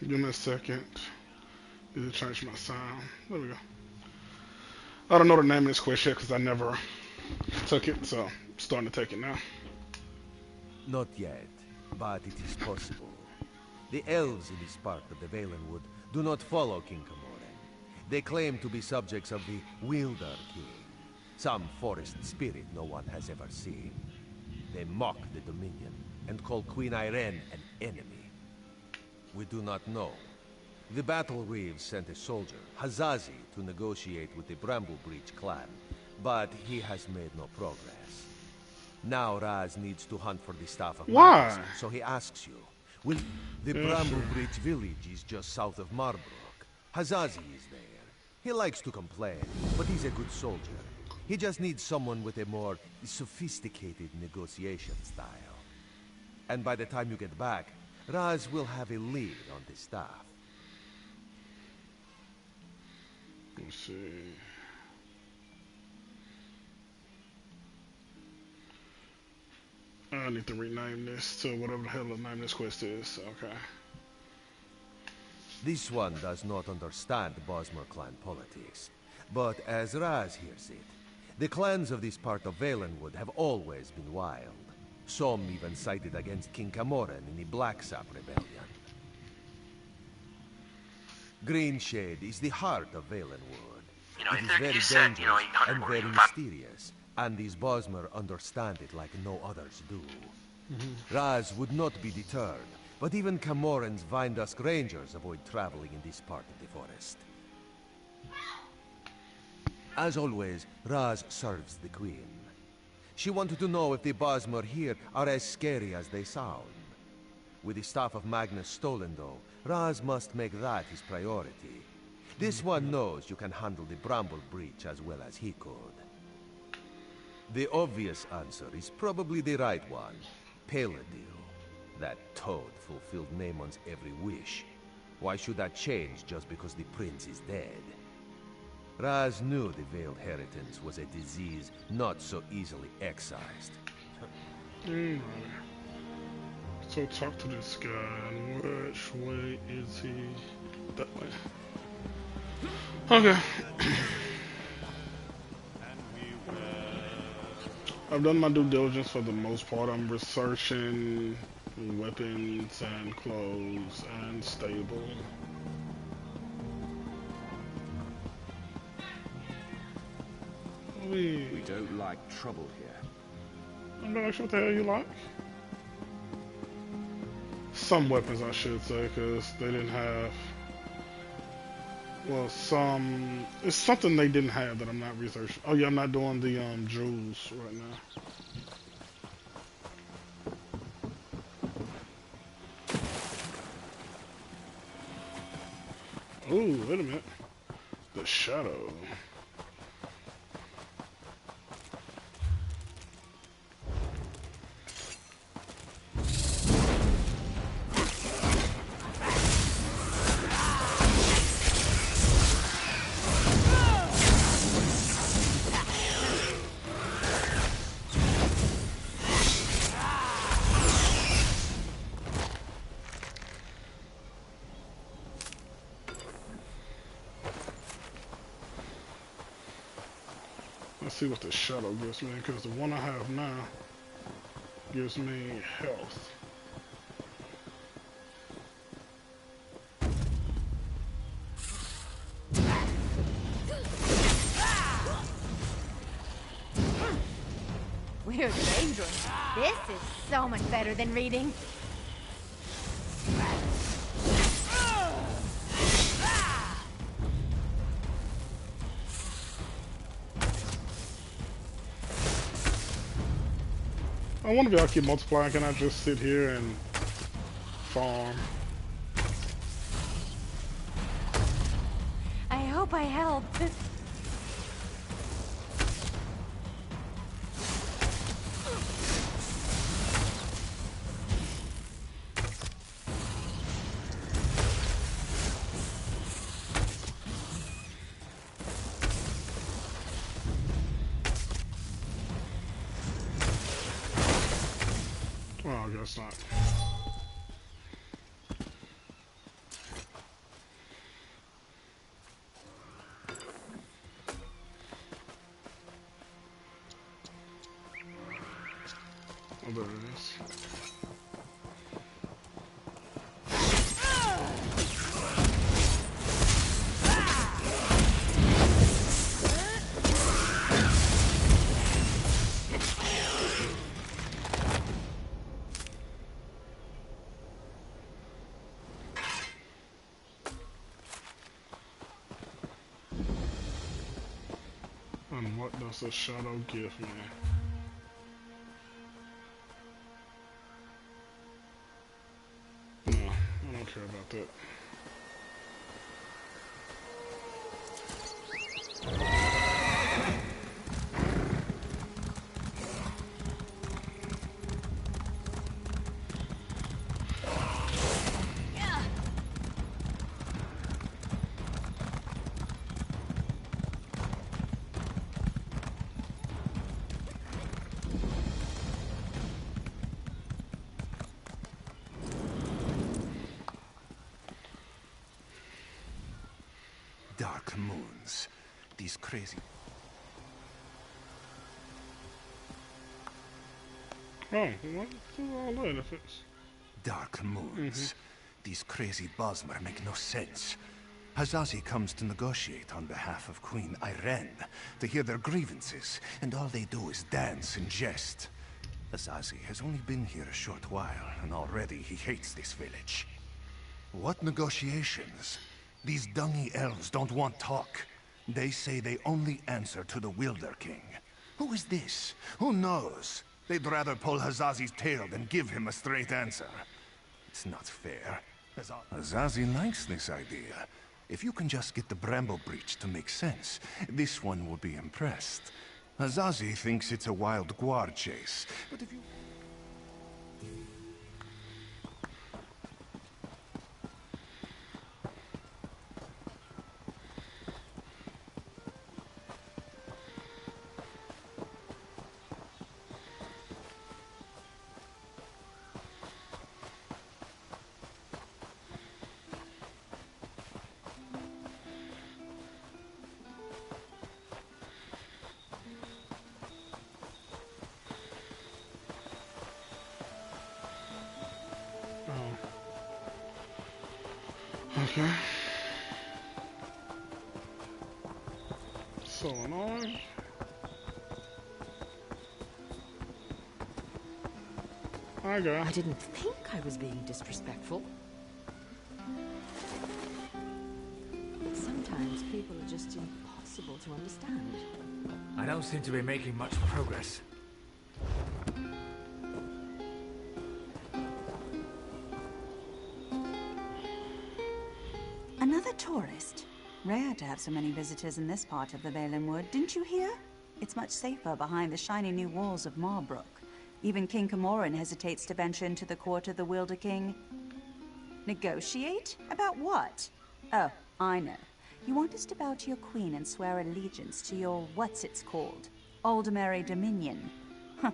Give me a second. Need to change my sound. There we go. I don't know the name of this quest yet because I never took it, so I'm starting to take it now. Not yet, but it is possible. The elves in this part of the Valenwood do not follow King Camoran. They claim to be subjects of the Wilder King, some forest spirit no one has ever seen. They mock the Dominion and call Queen Irene an enemy. We do not know. The Battle Reeves sent a soldier, Hazazi, to negotiate with the Bramblebreach clan, but he has made no progress. Now Raz needs to hunt for the Staff of Magus, Why? so he asks you, will the Yeah, sure. Bramblebreach village is just south of Marbrook. Hazazi is there. He likes to complain, but he's a good soldier. He just needs someone with a more sophisticated negotiation style. And by the time you get back, Raz will have a lead on the staff. Let's see. I need to rename this to whatever the hell the name of this quest is. Okay. This one does not understand Bosmer clan politics. But as Raz hears it, the clans of this part of Valenwood have always been wild. Some even sided against King Camoran in the Blacksap Rebellion. Greenshade is the heart of Valenwood. It is very dangerous and very mysterious, and these Bosmer understand it like no others do. Raz would not be deterred, but even Camoran's Vindusk Rangers avoid traveling in this part of the forest. As always, Raz serves the Queen. She wanted to know if the Bosmer here are as scary as they sound. With the Staff of Magnus stolen, though, Raz must make that his priority. This one knows you can handle the Bramble Breach as well as he could. The obvious answer is probably the right one. Paladil. That toad fulfilled Naamon's every wish. Why should that change just because the prince is dead? Raz knew the Veiled Heritance was a disease not so easily excised. Alright. So talk to this guy. And which way is he? That way. Okay. I've done my due diligence for the most part. I'm researching weapons and clothes and stable. We don't like trouble here. I'm not sure what the hell you like. Some weapons, I should say, because they didn't have. Well, some. It's something they didn't have that I'm not researching. Oh yeah, I'm not doing the jewels right now. Ooh, wait a minute. The shadow. Let's see what the shadow gives me, because the one I have now gives me health. We're dangerous. This is so much better than reading. I wonder if y'all keep multiplying. Can I just sit here and farm? I hope I helped. Oh, I guess not. Oh, there it is. And what does the shadow give me? No, I don't care about that. Dark moons. These crazy... Oh, what is all that if it's... Dark moons. These crazy Bosmer make no sense. Hazazi comes to negotiate on behalf of Queen Irene to hear their grievances, and all they do is dance and jest. Hazazi has only been here a short while, and already he hates this village. What negotiations? These dungy elves don't want talk. They say they only answer to the Wilder King. Who is this? Who knows? They'd rather pull Hazazi's tail than give him a straight answer. It's not fair. Hazazi likes this idea. If you can just get the Bramble Breach to make sense, this one will be impressed. Hazazi thinks it's a wild guar chase, but if you... Okay. So annoying. Hi, guy. I didn't think I was being disrespectful. But sometimes people are just impossible to understand. I don't seem to be making much progress. Another tourist. Rare to have so many visitors in this part of the Valen Wood, didn't you hear? It's much safer behind the shiny new walls of Marbrook. Even King Camoran hesitates to venture into the court of the Wilder King. Negotiate? About what? Oh, I know. You want us to bow to your queen and swear allegiance to your what's-it's-called? Aldemary Dominion. Huh.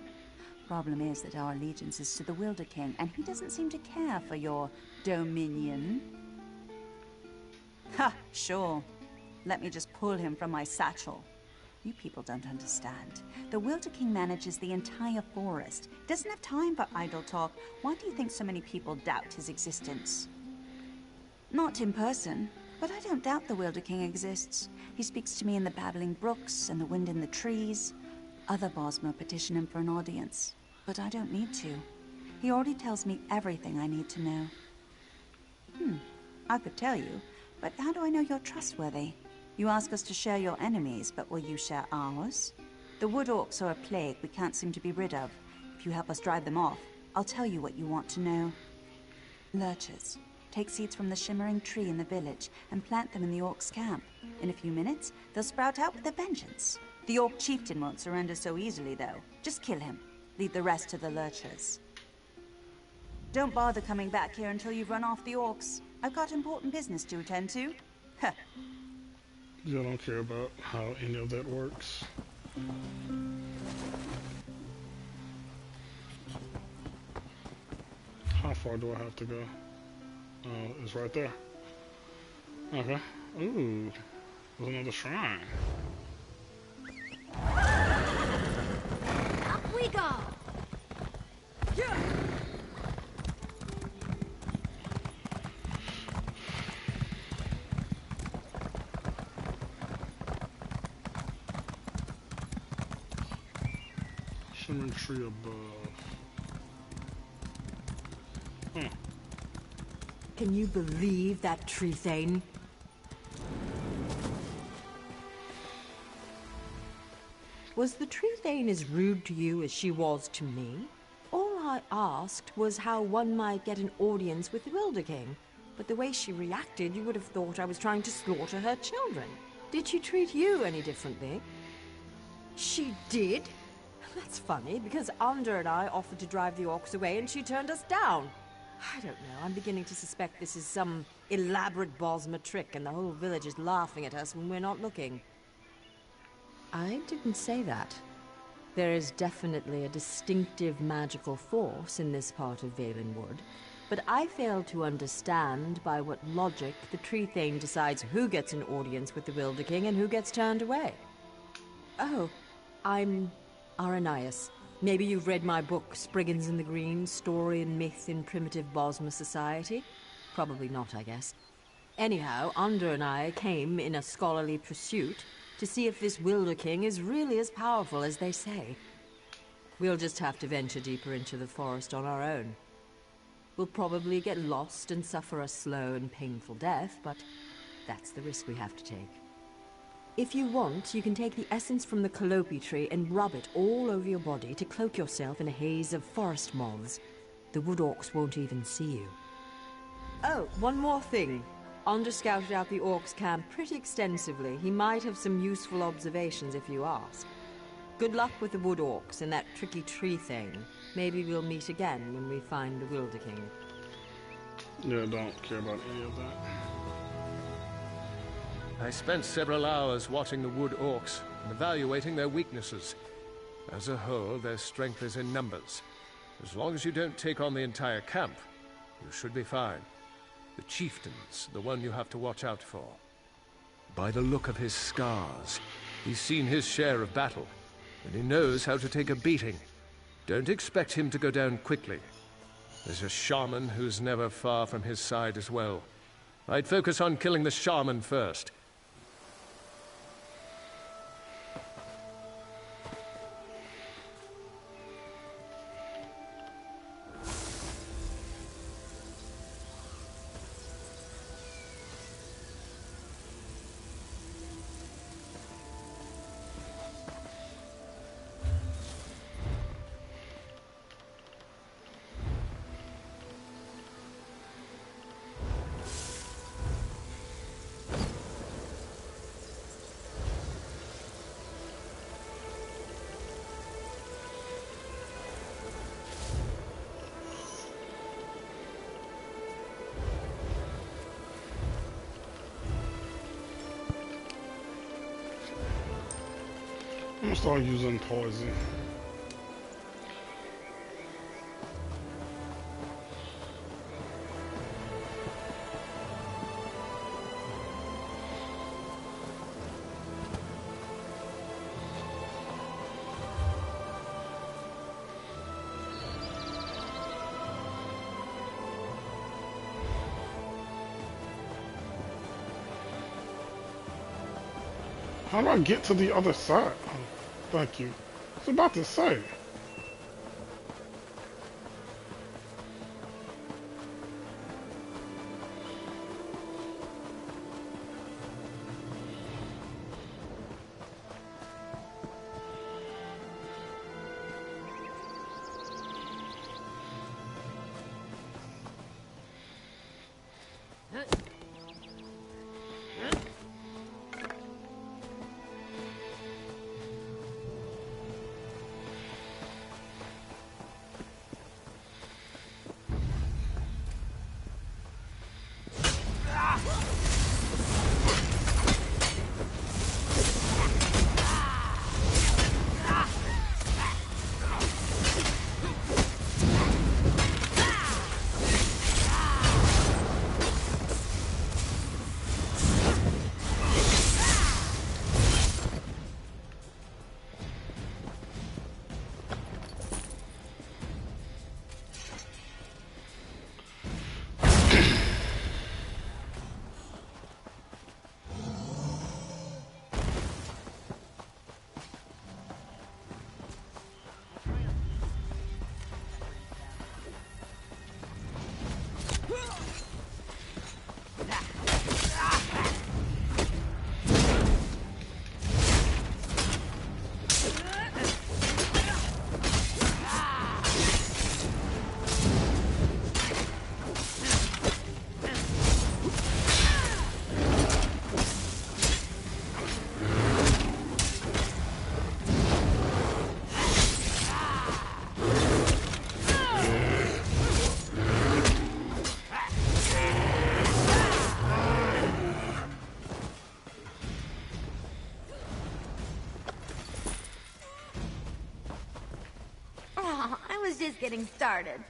Problem is that our allegiance is to the Wilder King, and he doesn't seem to care for your dominion. Ha! Sure. Let me just pull him from my satchel. You people don't understand. The Wilder King manages the entire forest. Doesn't have time for idle talk. Why do you think so many people doubt his existence? Not in person, but I don't doubt the Wilder King exists. He speaks to me in the babbling brooks and the wind in the trees. Other Bosmer petition him for an audience, but I don't need to. He already tells me everything I need to know. I could tell you, but how do I know you're trustworthy? You ask us to share your enemies, but will you share ours? The wood orcs are a plague we can't seem to be rid of. If you help us drive them off, I'll tell you what you want to know. Lurchers. Take seeds from the shimmering tree in the village and plant them in the orcs' camp. In a few minutes, they'll sprout out with a vengeance. The orc chieftain won't surrender so easily, though. Just kill him. Leave the rest to the lurchers. Don't bother coming back here until you've run off the orcs. I've got important business to attend to. Huh. I don't care about how any of that works. How far do I have to go? Oh, it's right there. Okay. Ooh, there's another shrine. Up we go! Shimmering tree above. Can you believe that tree thing? Was the tree thane as rude to you as she was to me? All I asked was how one might get an audience with the Wilder King. But the way she reacted, you would have thought I was trying to slaughter her children. Did she treat you any differently? She did? That's funny, because Ander and I offered to drive the orcs away and she turned us down. I don't know, I'm beginning to suspect this is some elaborate Bosmer trick and the whole village is laughing at us when we're not looking. I didn't say that. There is definitely a distinctive magical force in this part of Valenwood, but I fail to understand by what logic the Tree Thane decides who gets an audience with the Wilder King and who gets turned away. Oh, I'm Aranias. Maybe you've read my book, Spriggans in the Green, Story and Myth in Primitive Bosmer Society? Probably not, I guess. Anyhow, Ander and I came in a scholarly pursuit to see if this Wilder King is really as powerful as they say. We'll just have to venture deeper into the forest on our own. We'll probably get lost and suffer a slow and painful death, but that's the risk we have to take. If you want, you can take the essence from the calope tree and rub it all over your body to cloak yourself in a haze of forest moths. The wood orcs won't even see you. Oh, one more thing. Ander scouted out the orcs' camp pretty extensively. He might have some useful observations if you ask. Good luck with the wood orcs and that tricky tree thing. Maybe we'll meet again when we find the Wilder King. Yeah, don't care about any of that. I spent several hours watching the wood orcs and evaluating their weaknesses. As a whole, their strength is in numbers. As long as you don't take on the entire camp, you should be fine. The chieftain's the one you have to watch out for. By the look of his scars, he's seen his share of battle, and he knows how to take a beating. Don't expect him to go down quickly. There's a shaman who's never far from his side as well. I'd focus on killing the shaman first. I'm gonna start using poison. How do I get to the other side? Oh, thank you. I was about to say. just getting started.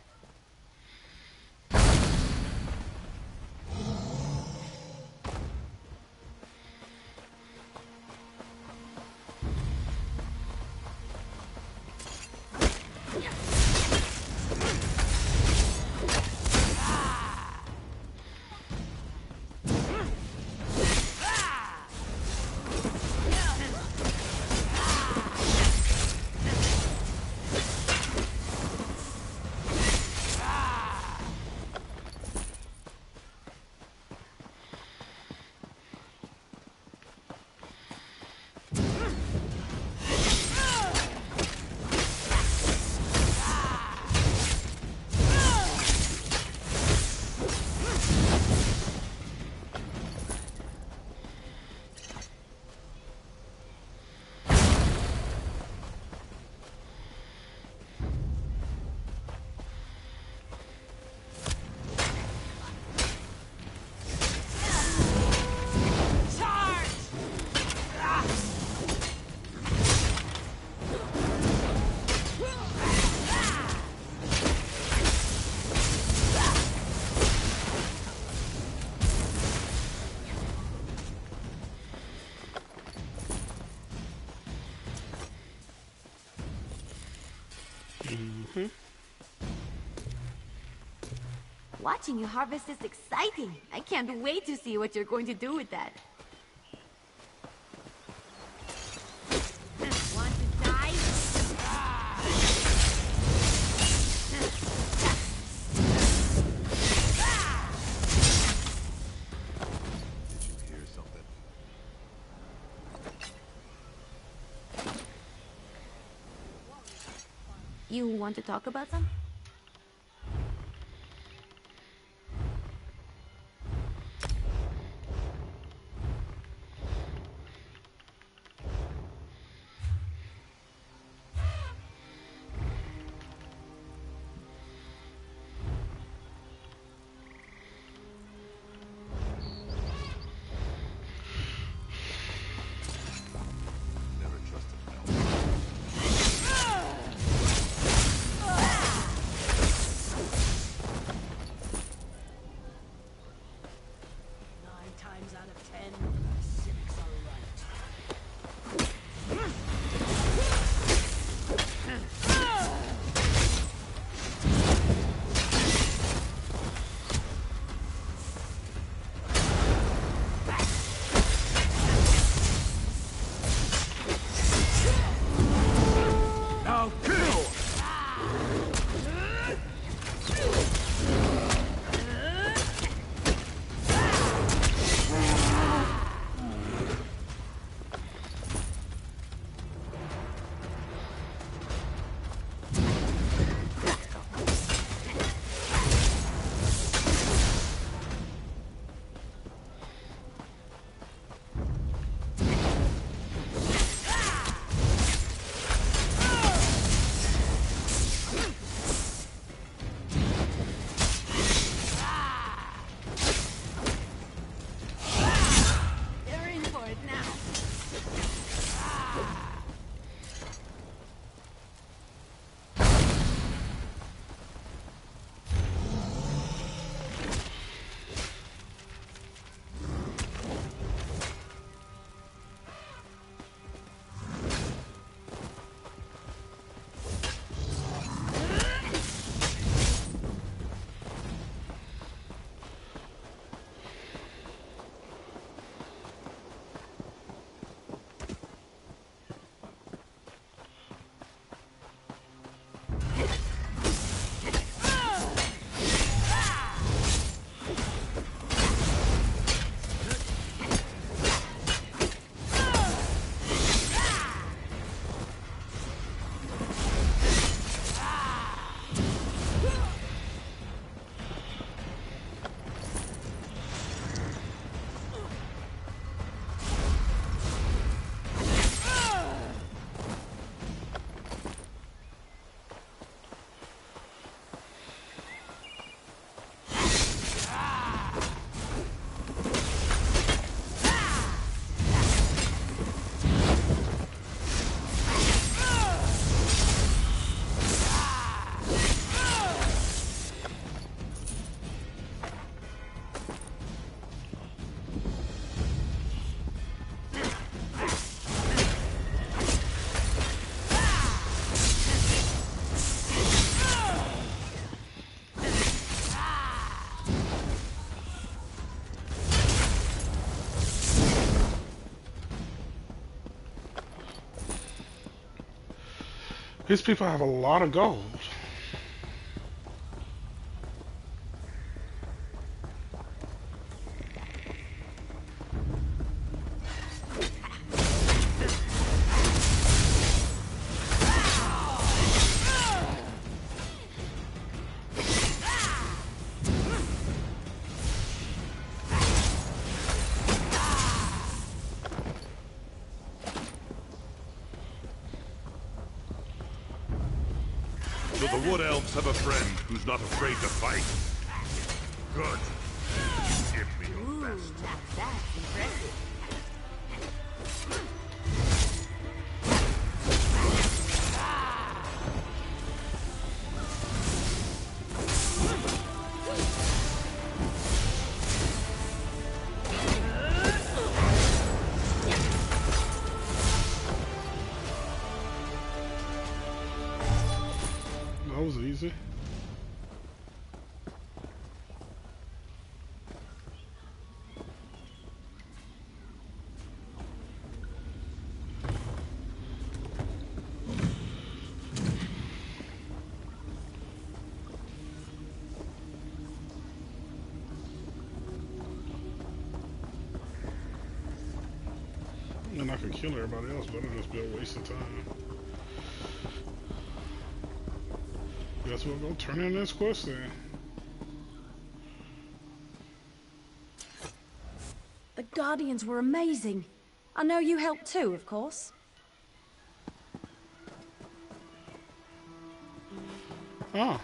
Watching you harvest is exciting. I can't wait to see what you're going to do with that. Want to die? Did you hear something? You want to talk about something? Never trusted an elf. These people have a lot of gold. So the Wood Elves have a friend who's not afraid to fight? Good. Give me your best. That's impressive. That was easy. And I could kill everybody else, but it'll just be a waste of time. Guess we're gonna turn in this quest then. The Guardians were amazing. I know you helped too, of course. Oh.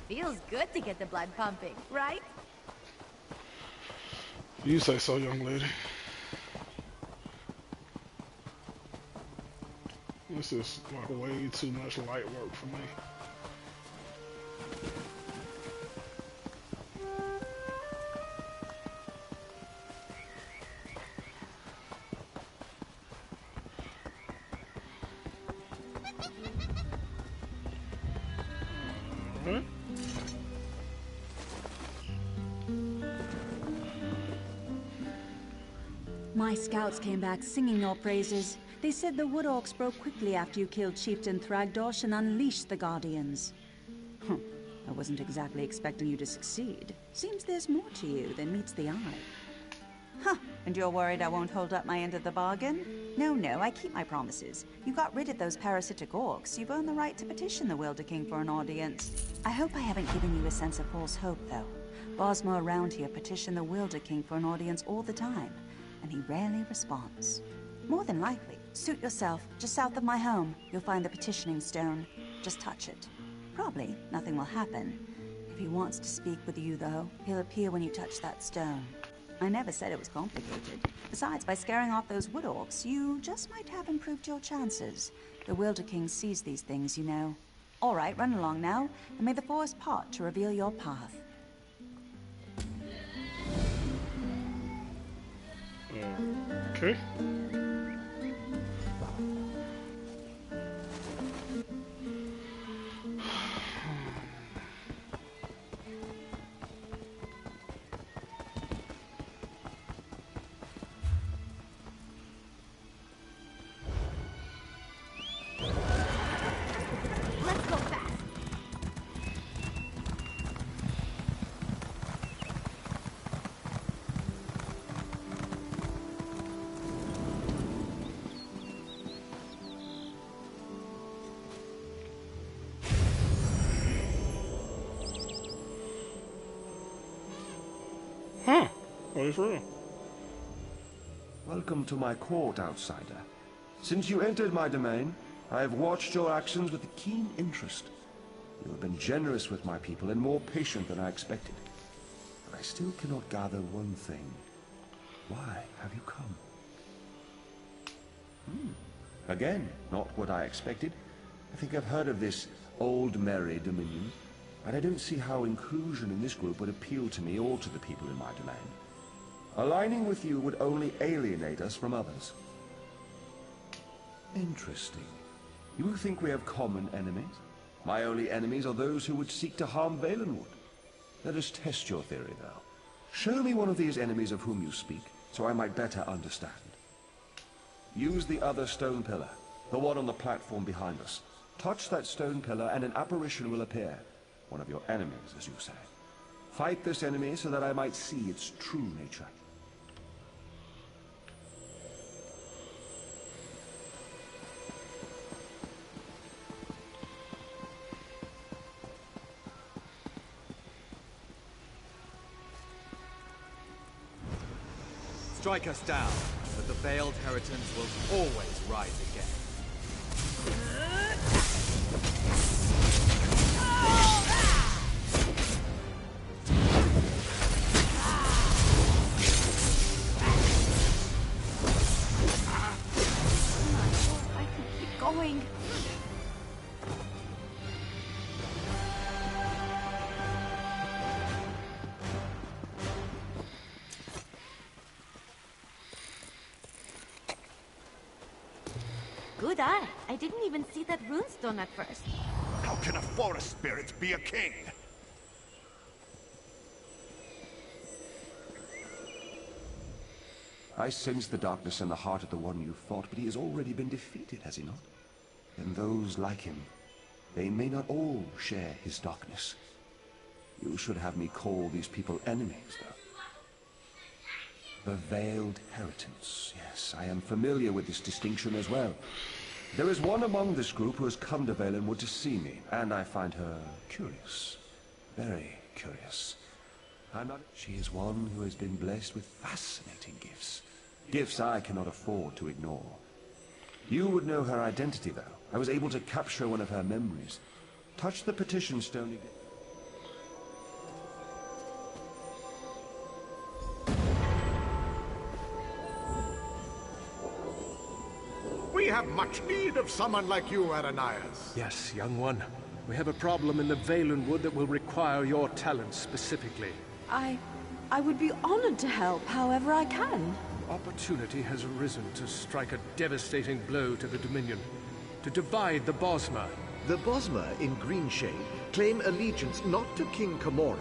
Feels good to get the blood pumping, right? You say so, young lady. This is like way too much light work for me. Alright. My scouts came back singing your praises. They said the Wood Orcs broke quickly after you killed Chieftain Thragdosh and unleashed the Guardians. Huh. I wasn't exactly expecting you to succeed. Seems there's more to you than meets the eye. Huh, and you're worried I won't hold up my end of the bargain? No, I keep my promises. You got rid of those parasitic orcs. You've earned the right to petition the Wilder King for an audience. I hope I haven't given you a sense of false hope, though. Bosmer around here petition the Wilder King for an audience all the time, and he rarely responds. More than likely, suit yourself. Just south of my home, you'll find the petitioning stone. Just touch it. Probably nothing will happen. If he wants to speak with you, though, he'll appear when you touch that stone. I never said it was complicated. Besides, by scaring off those Wood Orcs, you just might have improved your chances. The Wilder King sees these things, you know. All right, run along now, and may the forest part to reveal your path. Okay. Let's go fast. Huh. Oh, for real. Welcome to my court, outsider. Since you entered my domain, I have watched your actions with keen interest. You have been generous with my people and more patient than I expected. But I still cannot gather one thing. Why have you come? Again, not what I expected. I think I've heard of this Old Merry Dominion, but I don't see how inclusion in this group would appeal to me or to the people in my domain. Aligning with you would only alienate us from others. Interesting. You think we have common enemies? My only enemies are those who would seek to harm Valenwood. Let us test your theory, though. Show me one of these enemies of whom you speak, so I might better understand. Use the other stone pillar, the one on the platform behind us. Touch that stone pillar and an apparition will appear. One of your enemies, as you say. Fight this enemy so that I might see its true nature. Strike us down, but the Veiled Heritance will always rise again. I can keep going. Good eye. I didn't even see that runestone at first. How can a forest spirit be a king? I sense the darkness in the heart of the one you fought, but he has already been defeated, has he not? And those like him, they may not all share his darkness. You should have me call these people enemies, though. The Veiled Heritance. Yes, I am familiar with this distinction as well. There is one among this group who has come to Valenwood to see me, and I find her curious. Very curious. She is one who has been blessed with fascinating gifts. Gifts I cannot afford to ignore. You would know her identity, though. I was able to capture one of her memories. Touch the petition stone again. We have much need of someone like you, Ananias. Yes, young one. We have a problem in the Valenwood that will require your talents specifically. I would be honored to help however I can. Opportunity has arisen to strike a devastating blow to the Dominion, to divide the Bosmer. The Bosmer in Greenshade claim allegiance not to King Camoran,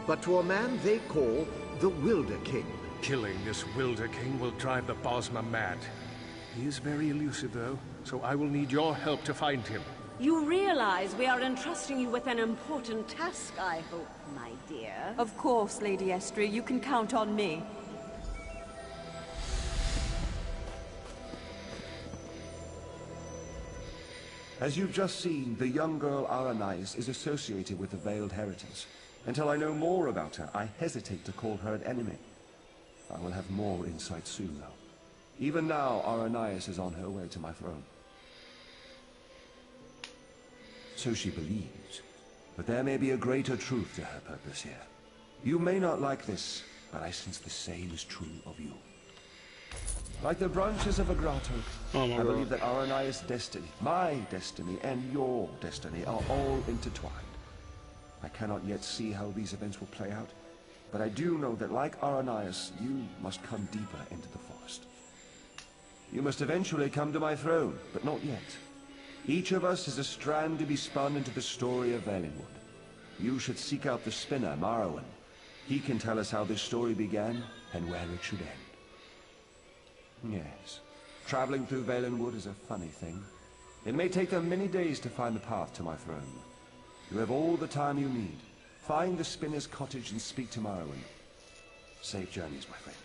but to a man they call the Wilder King. Killing this Wilder King will drive the Bosmer mad. He is very elusive, though, so I will need your help to find him. You realize we are entrusting you with an important task, I hope, my dear. Of course, Lady Estrie, you can count on me. As you've just seen, the young girl Aranais is associated with the Veiled Heritance. Until I know more about her, I hesitate to call her an enemy. I will have more insight soon, though. Even now, Aranais is on her way to my throne. So she believes. But there may be a greater truth to her purpose here. You may not like this, but I sense the same is true of you. Like the branches of a grotto, I believe that Aranais' destiny, my destiny, and your destiny are all intertwined. I cannot yet see how these events will play out, but I do know that like Aranais, you must come deeper into the forest. You must eventually come to my throne, but not yet. Each of us is a strand to be spun into the story of Valenwood. You should seek out the spinner, Marrowan. He can tell us how this story began and where it should end. Yes, traveling through Valenwood is a funny thing. It may take them many days to find the path to my throne. You have all the time you need. Find the spinner's cottage and speak to Marrowan. Safe journeys, my friend.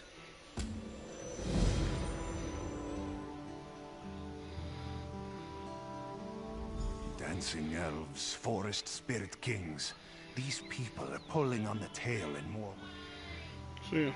Dancing elves, forest spirit kings. These people are pulling on the tail in more ways. See ya.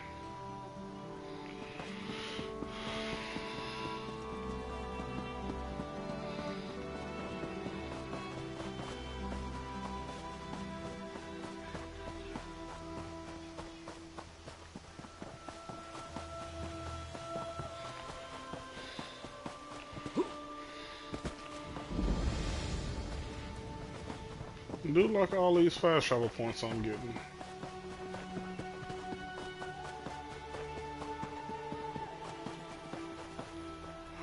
Do like all these fast travel points I'm getting.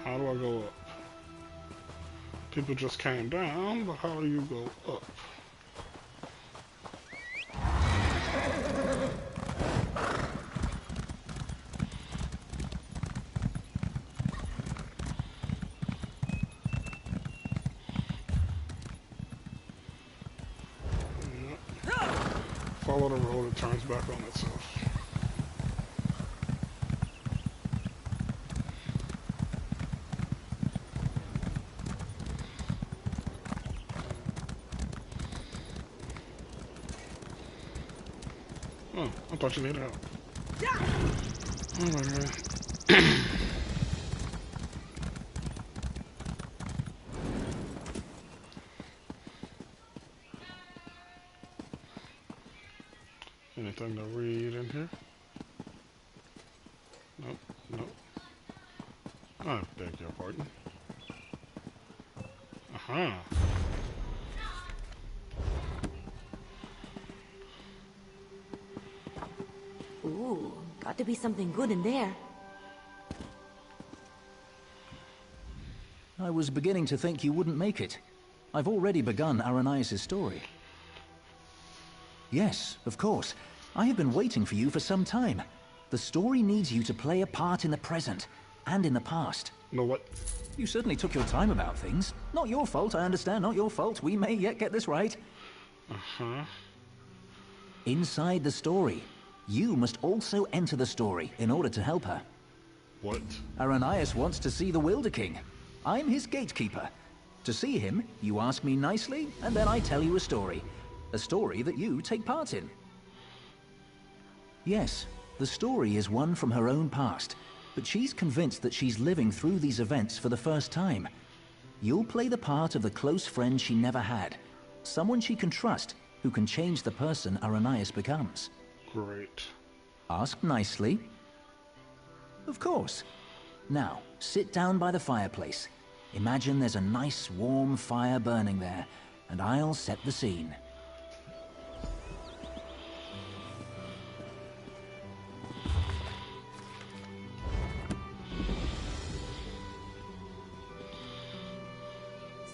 How do I go up? People just came down, but how do you go up? Follow the road, it turns back on itself. Oh, I thought you needed help. Oh my god. Anything to read in here? Nope, nope. I beg your pardon. Uh-huh. Ooh, got to be something good in there. I was beginning to think you wouldn't make it. I've already begun Aranias' story. Yes, of course. I have been waiting for you for some time. The story needs you to play a part in the present, and in the past. No, what? You certainly took your time about things. Not your fault, I understand, not your fault. We may yet get this right. Uh-huh. Inside the story, you must also enter the story in order to help her. What? Aranias wants to see the Wilder King. I'm his gatekeeper. To see him, you ask me nicely, and then I tell you a story. A story that you take part in. Yes, the story is one from her own past, but she's convinced that she's living through these events for the first time. You'll play the part of the close friend she never had. Someone she can trust, who can change the person Aranias becomes. Great. Ask nicely. Of course. Now, sit down by the fireplace. Imagine there's a nice warm fire burning there, and I'll set the scene.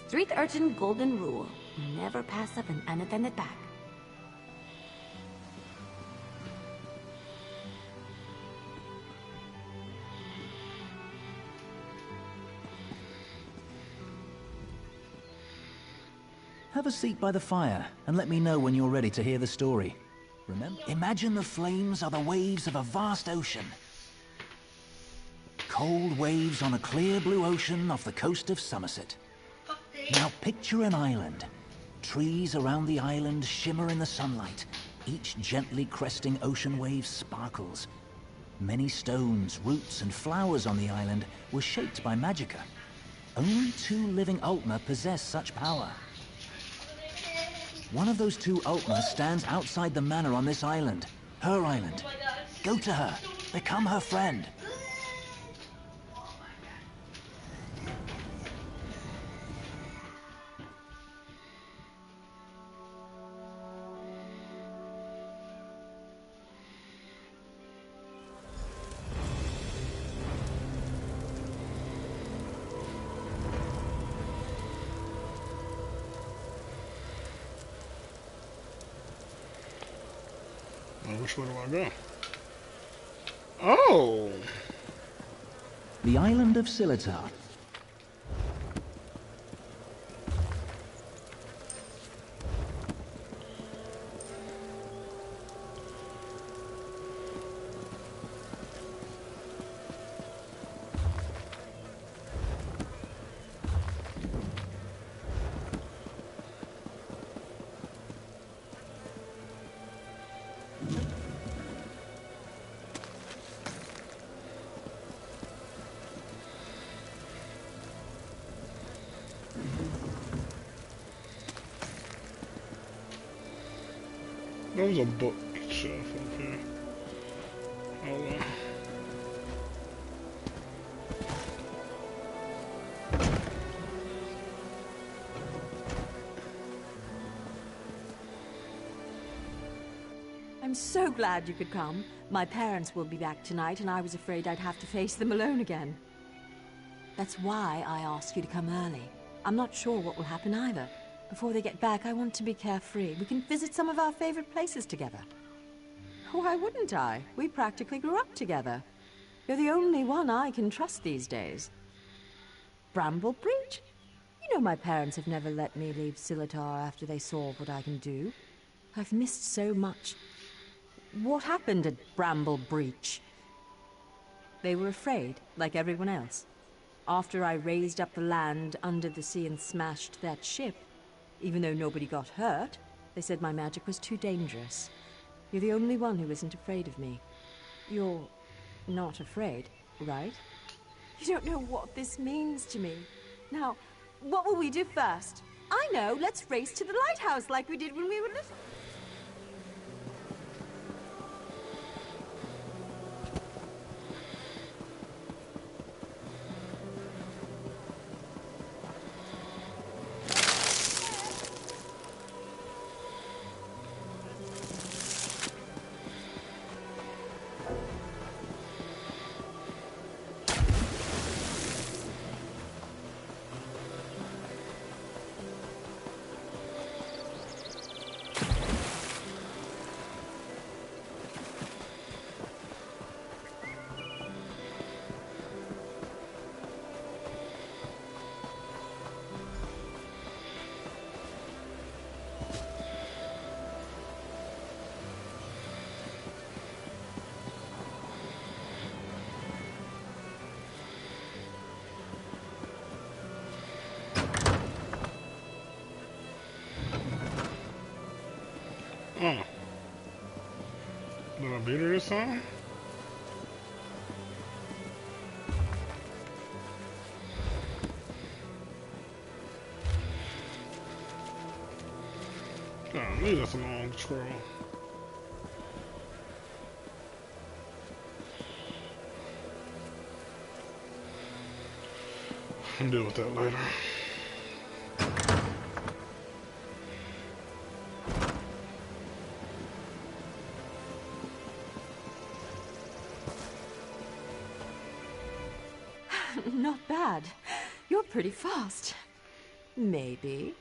Street urchin golden rule. Never pass up an unattended bag. Have a seat by the fire, and let me know when you're ready to hear the story. Remember? Imagine the flames are the waves of a vast ocean. Cold waves on a clear blue ocean off the coast of Somerset. Now picture an island. Trees around the island shimmer in the sunlight. Each gently cresting ocean wave sparkles. Many stones, roots, and flowers on the island were shaped by Magicka. Only 2 living Altmer possess such power. One of those 2 Altmer stands outside the manor on this island. Her island. Go to her. Become her friend. Which way do I go? Oh! The island of Silitar. There was a bookshelf up here. Oh well. I'm so glad you could come. My parents will be back tonight, and I was afraid I'd have to face them alone again. That's why I asked you to come early. I'm not sure what will happen either. Before they get back, I want to be carefree. We can visit some of our favorite places together. Why wouldn't I? We practically grew up together. You're the only one I can trust these days. Bramble Breach? You know my parents have never let me leave Silitar after they saw what I can do. I've missed so much. What happened at Bramble Breach? They were afraid, like everyone else. After I raised up the land under the sea and smashed that ship, even though nobody got hurt, they said my magic was too dangerous. You're the only one who isn't afraid of me. You're not afraid, right? You don't know what this means to me. Now, what will we do first? I know, let's race to the lighthouse like we did when we were little. Oh. Did I beat her this time? Oh, maybe that's a long scroll. I'll deal with that later. Not bad. You're pretty fast. Maybe.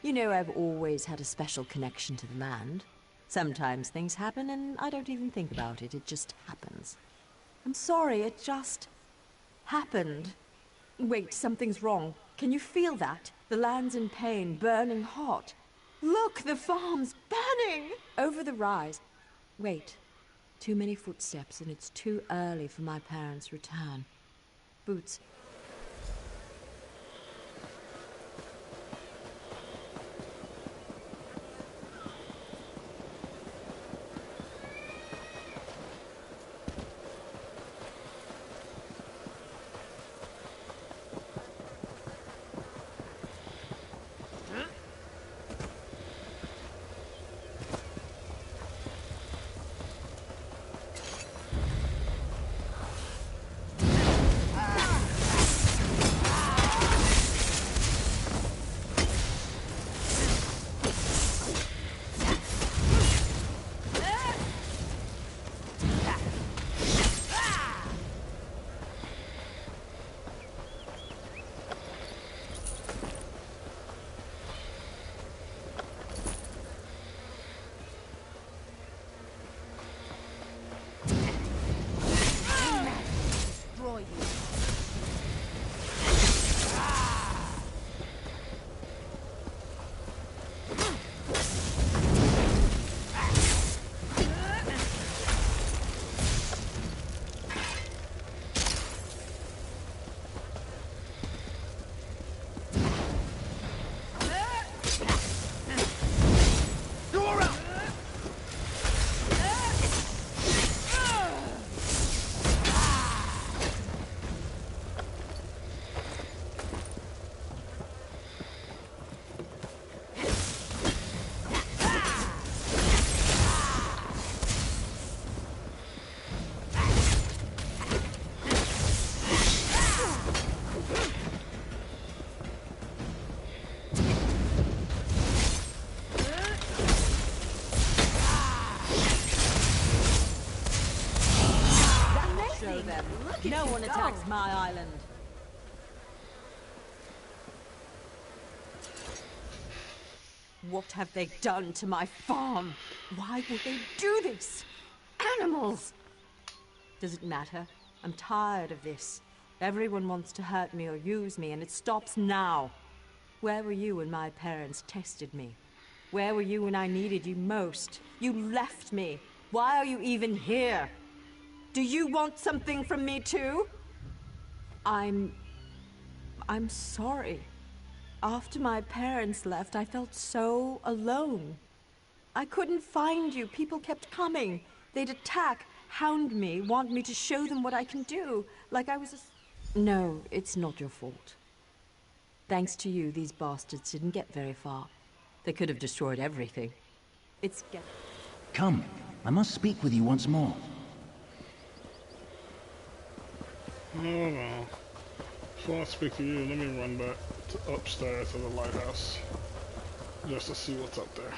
You know, I've always had a special connection to the land. Sometimes things happen and I don't even think about it. It just happens. I'm sorry, it just happened. Wait, something's wrong. Can you feel that? The land's in pain, burning hot. Look, the farm's burning! Over the rise. Wait. Too many footsteps and it's too early for my parents' return. Boots. No one attacks my island. What have they done to my farm? Why would they do this? Animals! Does it matter? I'm tired of this. Everyone wants to hurt me or use me, and it stops now. Where were you when my parents tested me? Where were you when I needed you most? You left me. Why are you even here? Do you want something from me too? I'm sorry. After my parents left, I felt so alone. I couldn't find you. People kept coming. They'd attack, hound me, want me to show them what I can do, like I was a... No, it's not your fault. Thanks to you, these bastards didn't get very far. They could have destroyed everything. It's get... Come, I must speak with you once more. Oh no. Before I speak to you, let me run back to upstairs to the lighthouse. Just to see what's up there.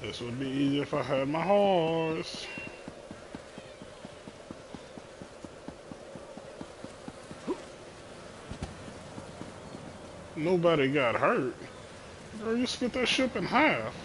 This would be easy if I had my horse. Nobody got hurt. Girl, you split that ship in half.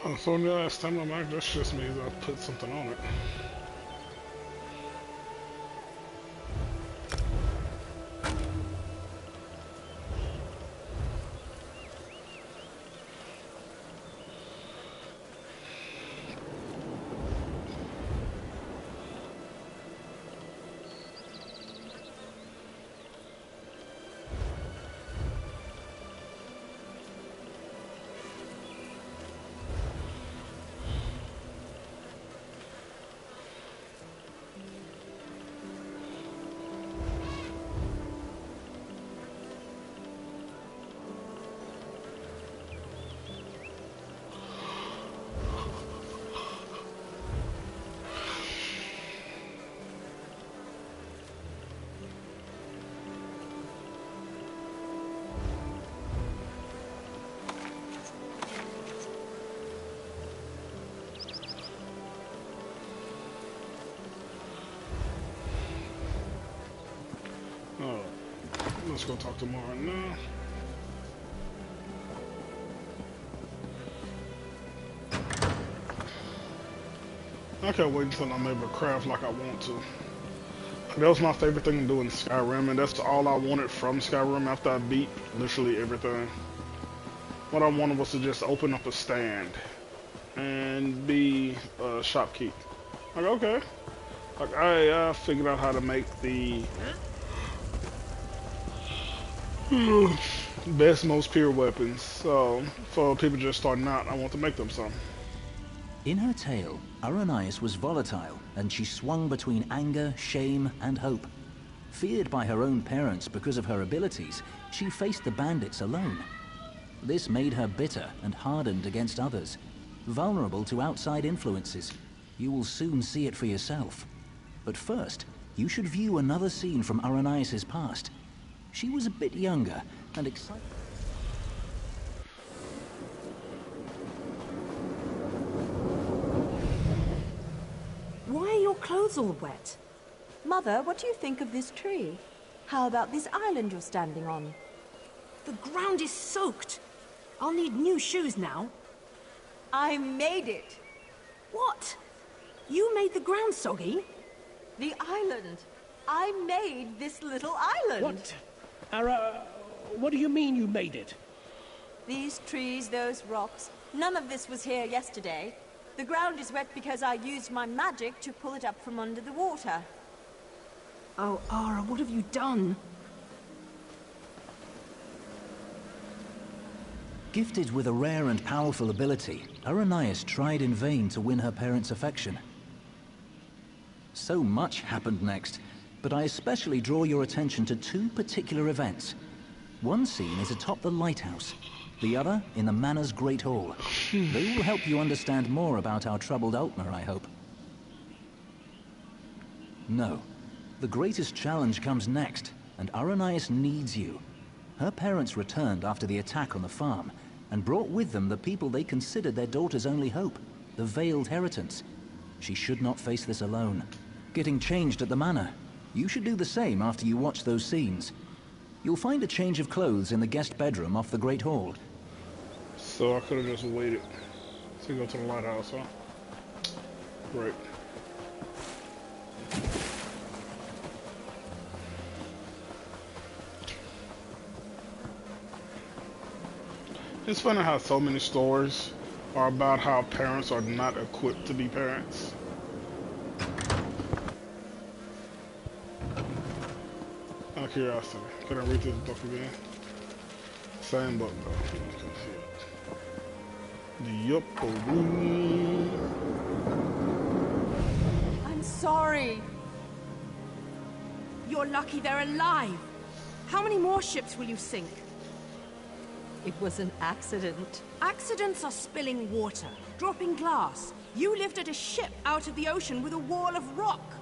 Oh, so the last time I'm out, that's just means I put something on it. Oh, let's go talk to Martin now. I can't wait until I'm able to craft like I want to. That was my favorite thing to do in Skyrim, and that's all I wanted from Skyrim after I beat literally everything. What I wanted was to just open up a stand and be a shopkeep. Like, okay. Like, I figured out how to make the best, most pure weapons. So, for people just starting out, I want to make them some. In her tale, Aranias was volatile, and she swung between anger, shame, and hope. Feared by her own parents because of her abilities, she faced the bandits alone. This made her bitter and hardened against others, vulnerable to outside influences. You will soon see it for yourself. But first, you should view another scene from Aranias' past. She was a bit younger and excited. Why are your clothes all wet? Mother, what do you think of this tree? How about this island you're standing on? The ground is soaked. I'll need new shoes now. I made it. What? You made the ground soggy? The island. I made this little island. What? Ara, what do you mean you made it? These trees, those rocks. None of this was here yesterday. The ground is wet because I used my magic to pull it up from under the water. Oh, Ara, what have you done? Gifted with a rare and powerful ability, Aranias tried in vain to win her parents' affection. So much happened next, but I especially draw your attention to two particular events. One scene is atop the lighthouse, the other in the Manor's Great Hall. They will help you understand more about our troubled Altmer, I hope. No. The greatest challenge comes next, and Aranias needs you. Her parents returned after the attack on the farm, and brought with them the people they considered their daughter's only hope, the Veiled Heritance. She should not face this alone. Getting changed at the manor. You should do the same after you watch those scenes. You'll find a change of clothes in the guest bedroom off the Great Hall. So I could have just waited to go to the lighthouse, huh? Great. It's funny how so many stories are about how parents are not equipped to be parents. Out of curiosity, can I read this book again? Same book though. Yup. I'm sorry. You're lucky they're alive. How many more ships will you sink? It was an accident. Accidents are spilling water, dropping glass. You lifted a ship out of the ocean with a wall of rock.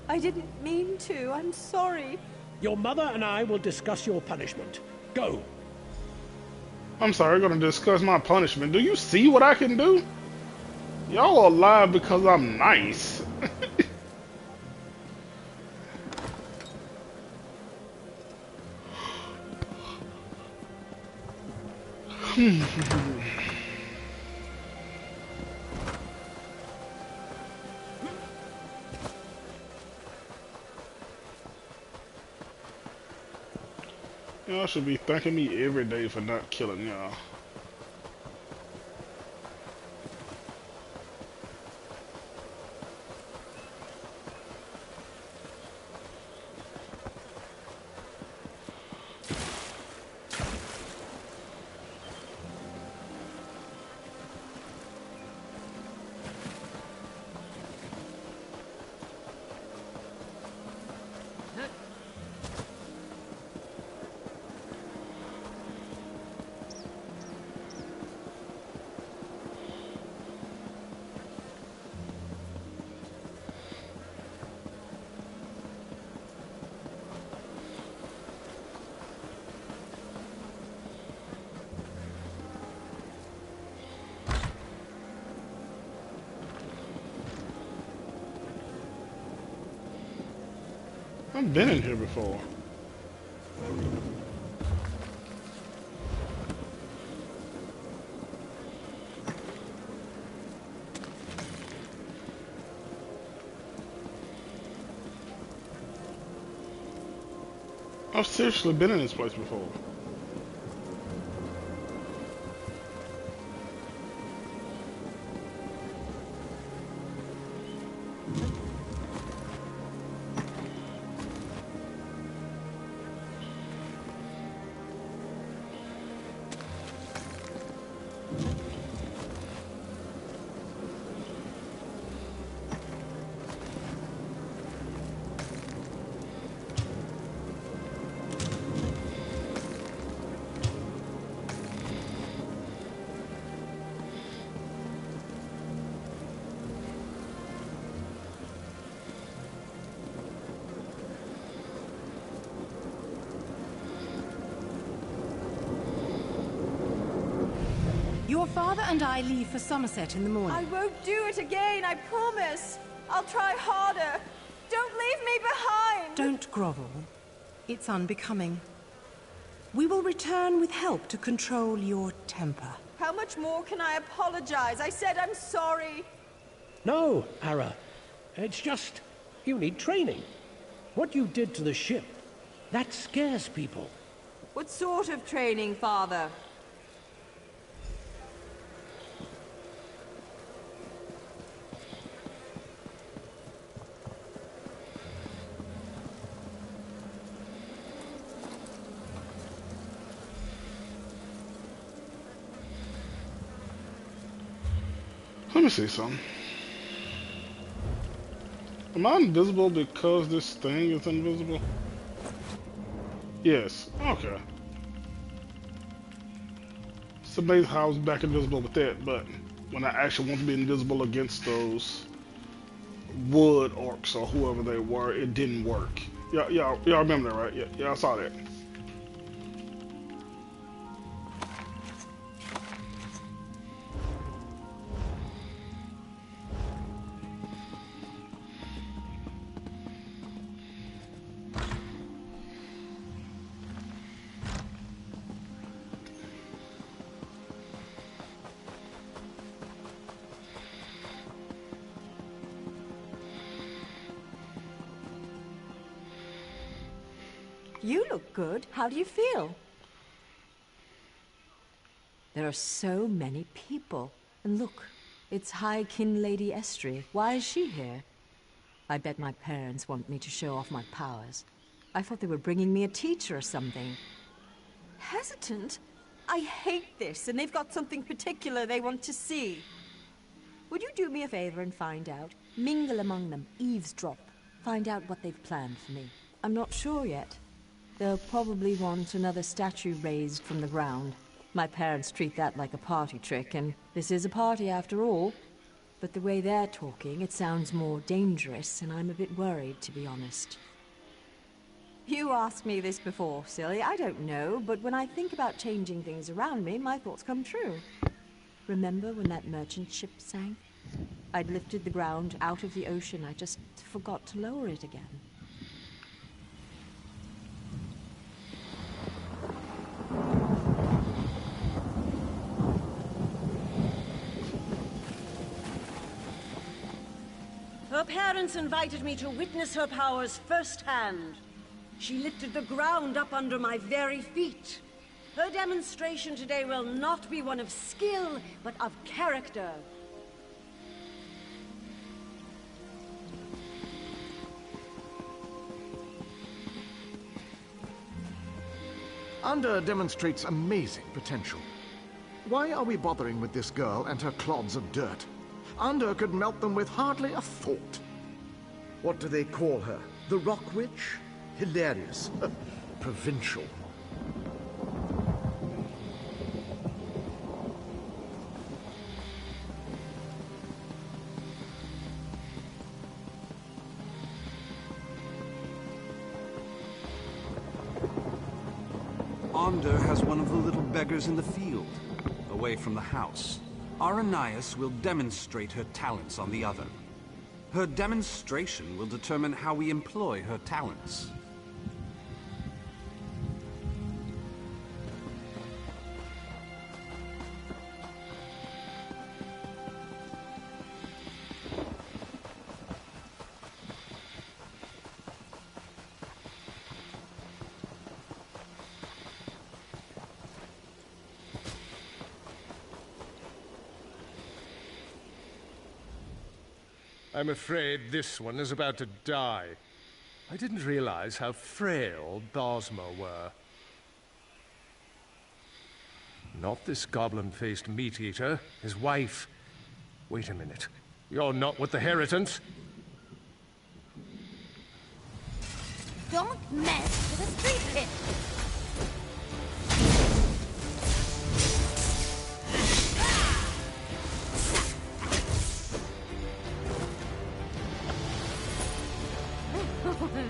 I didn't mean to. I'm sorry. Your mother and I will discuss your punishment. Go. I'm sorry, we're gonna discuss my punishment. Do you see what I can do? Y'all are alive because I'm nice. Y'all should be thanking me every day for not killing y'all. I've been in here before. I've seriously been in this place before. Your father and I leave for Somerset in the morning. I won't do it again, I promise. I'll try harder. Don't leave me behind! Don't grovel. It's unbecoming. We will return with help to control your temper. How much more can I apologize? I said I'm sorry. No, Ara. It's just, you need training. What you did to the ship, that scares people. What sort of training, Father? Let me see something. Am I invisible because this thing is invisible? Yes. Okay. It's amazing how I was back invisible with that, but when I actually want to be invisible against those wood orcs or whoever they were, it didn't work. Y'all remember that, right? Yeah, I saw that. You look good. How do you feel? There are so many people. And look, it's High Kin Lady Estrie. Why is she here? I bet my parents want me to show off my powers. I thought they were bringing me a teacher or something. Hesitant? I hate this, and they've got something particular they want to see. Would you do me a favor and find out? Mingle among them, eavesdrop. Find out what they've planned for me. I'm not sure yet. They'll probably want another statue raised from the ground. My parents treat that like a party trick, and this is a party after all. But the way they're talking, it sounds more dangerous, and I'm a bit worried, to be honest. You asked me this before, silly. I don't know, but when I think about changing things around me, my thoughts come true. Remember when that merchant ship sank? I'd lifted the ground out of the ocean. I just forgot to lower it again. Her parents invited me to witness her powers firsthand. She lifted the ground up under my very feet. Her demonstration today will not be one of skill, but of character. Ander demonstrates amazing potential. Why are we bothering with this girl and her clods of dirt? Ander could melt them with hardly a thought. What do they call her? The Rock Witch? Hilarious. Provincial. Ander has one of the little beggars in the field, away from the house. Arrhenius will demonstrate her talents on the other. Her demonstration will determine how we employ her talents. I'm afraid this one is about to die. I didn't realize how frail Bosmer were. Not this goblin-faced meat-eater, his wife. Wait a minute. You're not with the Heritants? Don't mess with a street pit!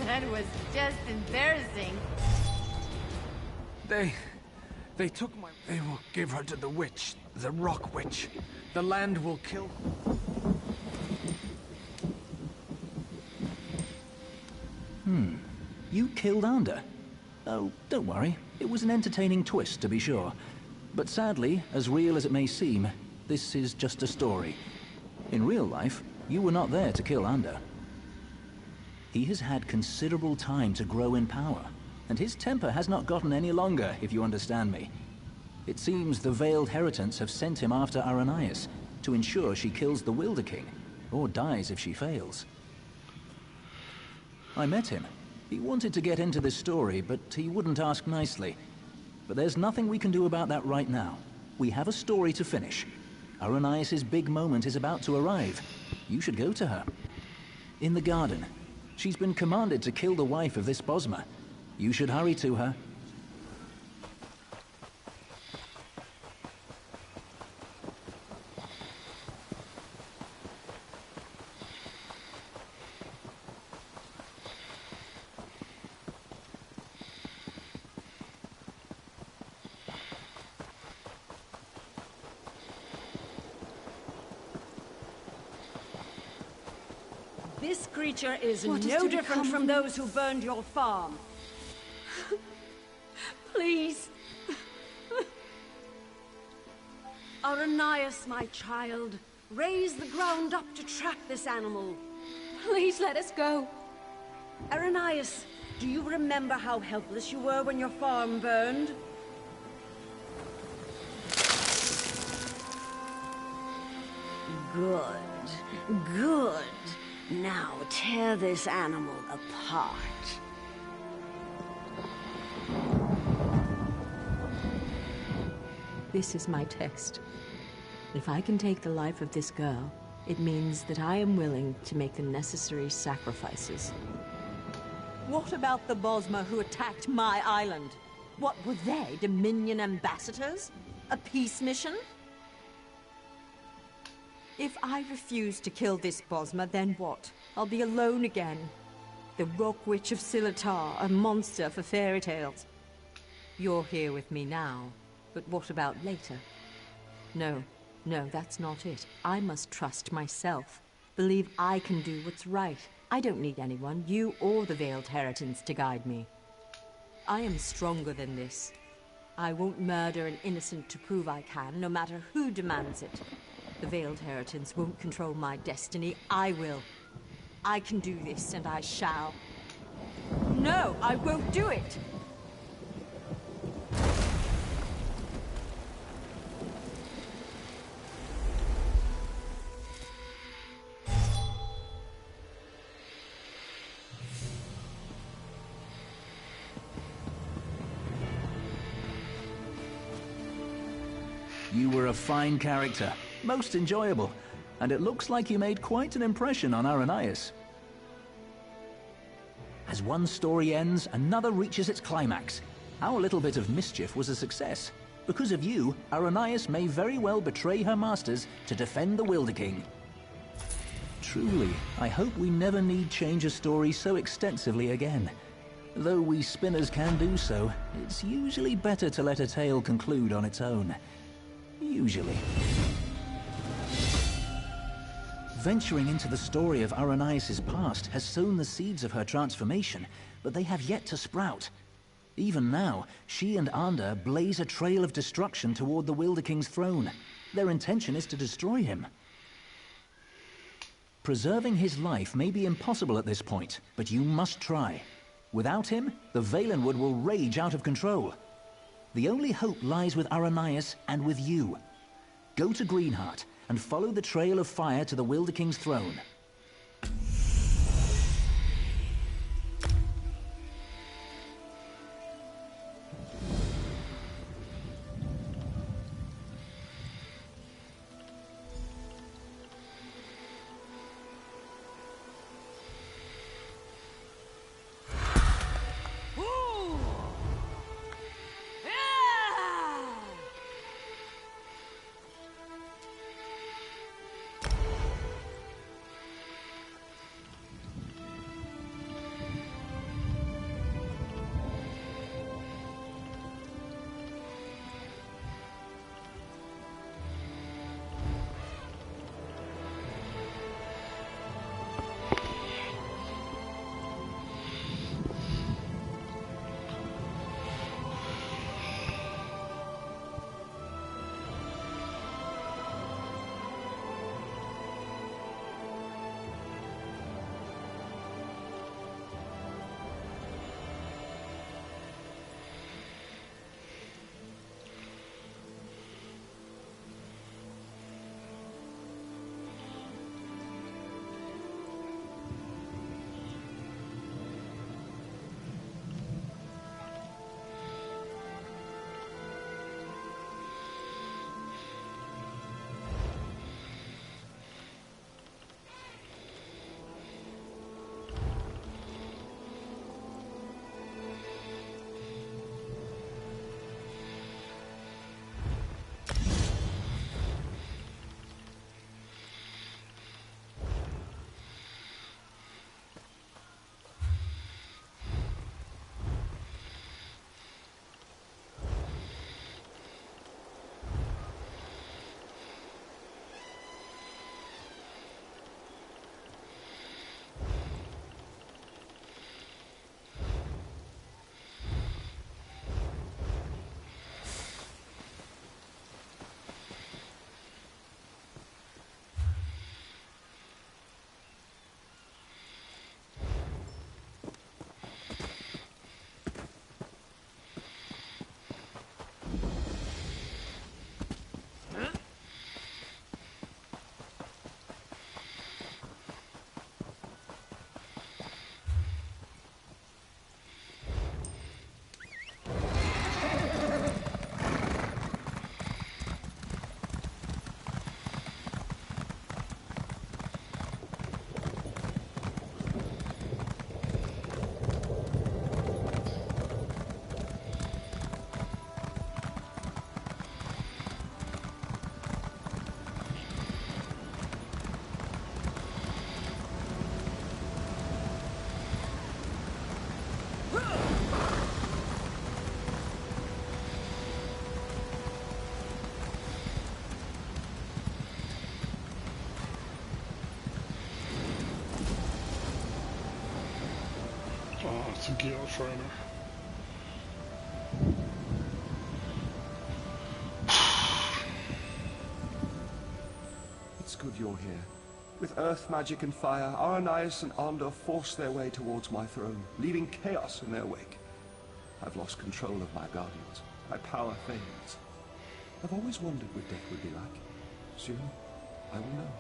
That was just embarrassing. They They took my... They will give her to the witch, the Rock Witch. The land will kill... You killed Ander? Oh, don't worry. It was an entertaining twist, to be sure. But sadly, as real as it may seem, this is just a story. In real life, you were not there to kill Ander. He has had considerable time to grow in power, and his temper has not gotten any longer, if you understand me. It seems the Veiled Heritants have sent him after Arrhenius to ensure she kills the Wilder King, or dies if she fails. I met him. He wanted to get into this story, but he wouldn't ask nicely. But there's nothing we can do about that right now. We have a story to finish. Arrhenius' big moment is about to arrive. You should go to her. In the garden. She's been commanded to kill the wife of this Bosmer. You should hurry to her. This creature is What is no to different become from of me? those who burned your farm. Please. Arrhenius, my child, raise the ground up to trap this animal. Please let us go. Arrhenius, do you remember how helpless you were when your farm burned? Good. Good. Now tear this animal apart. This is my test. If I can take the life of this girl, it means that I am willing to make the necessary sacrifices. What about the Bosmer who attacked my island? What were they, Dominion ambassadors? A peace mission? If I refuse to kill this Bosmer, then what? I'll be alone again. The Rock Witch of Silitar, a monster for fairy tales. You're here with me now, but what about later? No, that's not it. I must trust myself. Believe I can do what's right. I don't need anyone, you or the Veiled Heritants, to guide me. I am stronger than this. I won't murder an innocent to prove I can, no matter who demands it. The Veiled Heritants won't control my destiny. I will. I can do this, and I shall. No, I won't do it! You were a fine character. Most enjoyable. And it looks like you made quite an impression on Arrhenius. As one story ends, another reaches its climax. Our little bit of mischief was a success. Because of you, Arrhenius may very well betray her masters to defend the Wilder King. Truly, I hope we never need change a story so extensively again. Though we spinners can do so, it's usually better to let a tale conclude on its own. Usually. Venturing into the story of Arrhenius' past has sown the seeds of her transformation, but they have yet to sprout. Even now, she and Ander blaze a trail of destruction toward the Wilder King's throne. Their intention is to destroy him. Preserving his life may be impossible at this point, but you must try. Without him, the Valenwood will rage out of control. The only hope lies with Arrhenius and with you. Go to Greenheart and follow the trail of fire to the Wilder King's throne. It's a guild trainer. It's good you're here. With earth magic and fire, Aranias and Ander forced their way towards my throne, leaving chaos in their wake. I've lost control of my guardians. My power fades. I've always wondered what death would be like. Soon, I will know.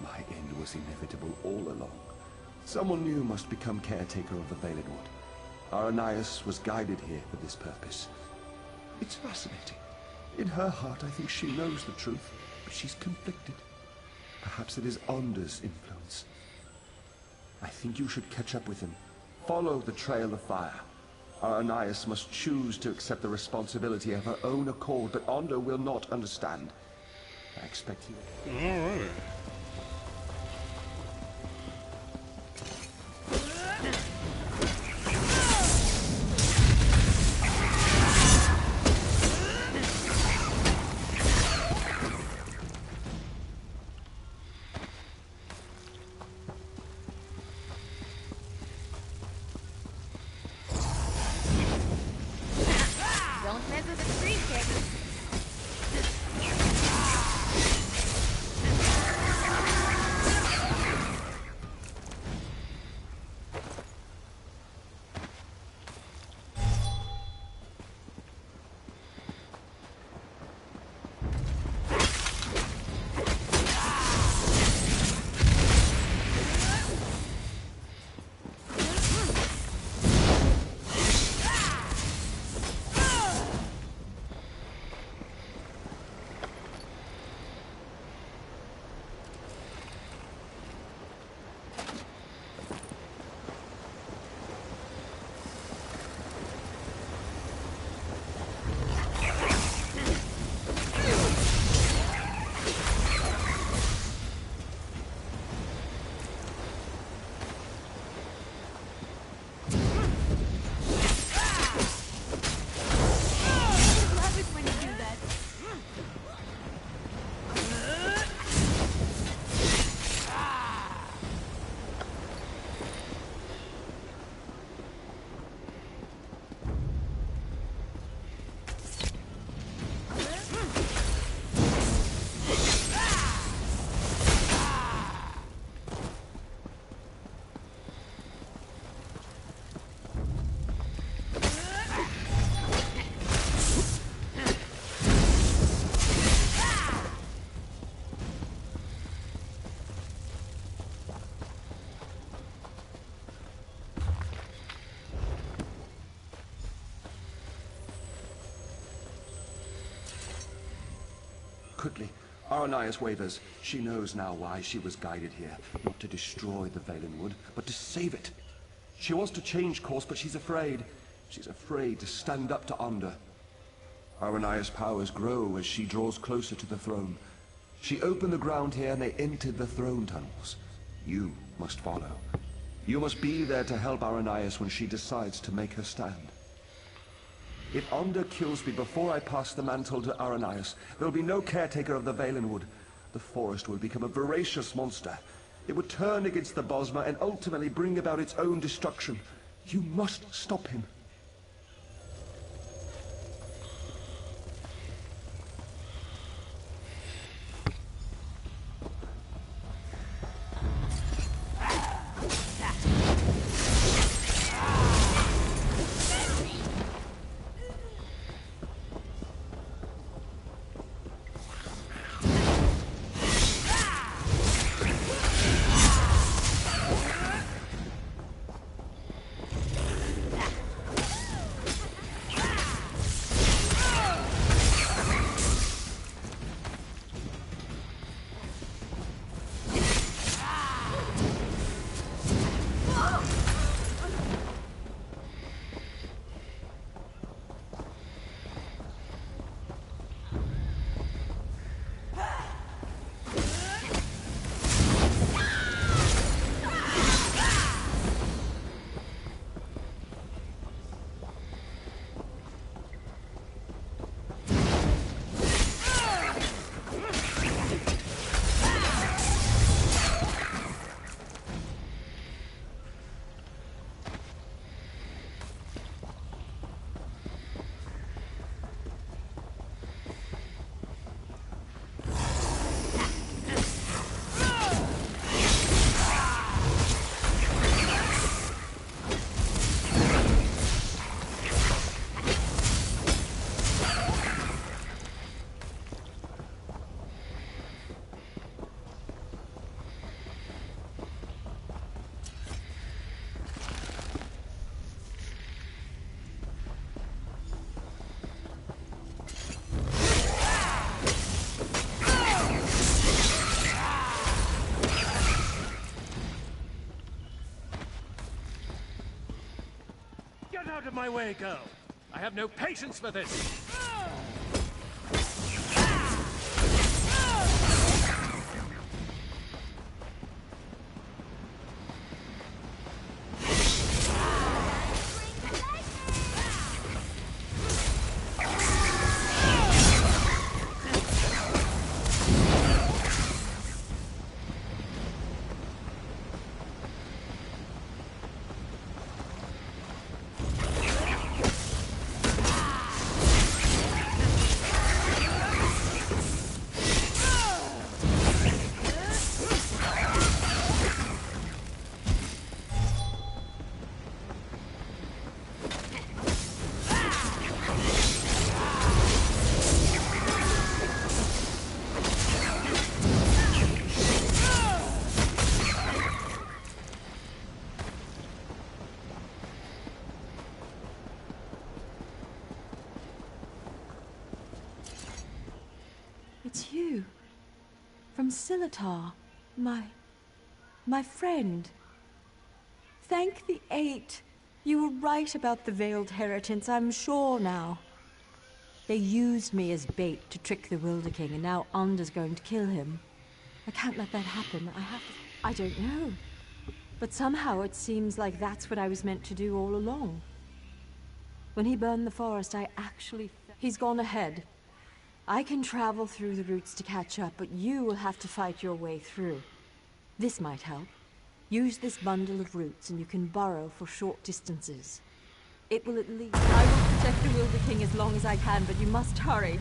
My end was inevitable all along. Someone new must become caretaker of the Valenwood. Aranias was guided here for this purpose. It's fascinating. In her heart, I think she knows the truth, but she's conflicted. Perhaps it is Ander's influence. I think you should catch up with him. Follow the trail of fire. Aranias must choose to accept the responsibility of her own accord, but Ander will not understand. I expect you... All right. Don't mess with the tree, kid. Quickly, Aranias wavers. She knows now why she was guided here. Not to destroy the Valenwood, but to save it. She wants to change course, but she's afraid. She's afraid to stand up to Ander. Aranias' powers grow as she draws closer to the throne. She opened the ground here and they entered the throne tunnels. You must follow. You must be there to help Aranias when she decides to make her stand. If Ander kills me before I pass the mantle to Aranias, there will be no caretaker of the Valenwood. The forest will become a voracious monster. It would turn against the Bosmer and ultimately bring about its own destruction. You must stop him. my way, girl. I have no patience for this. It's you. From Silitar. My friend. Thank the Eight. You were right about the Veiled Heritance, I'm sure now. They used me as bait to trick the Wilder King, and now Under's going to kill him. I can't let that happen. I don't know. But somehow it seems like that's what I was meant to do all along. When he burned the forest, I actually... He's gone ahead. I can travel through the roots to catch up, but you will have to fight your way through. This might help. Use this bundle of roots and you can burrow for short distances. It will at least... I will protect the Wilder King as long as I can, but you must hurry.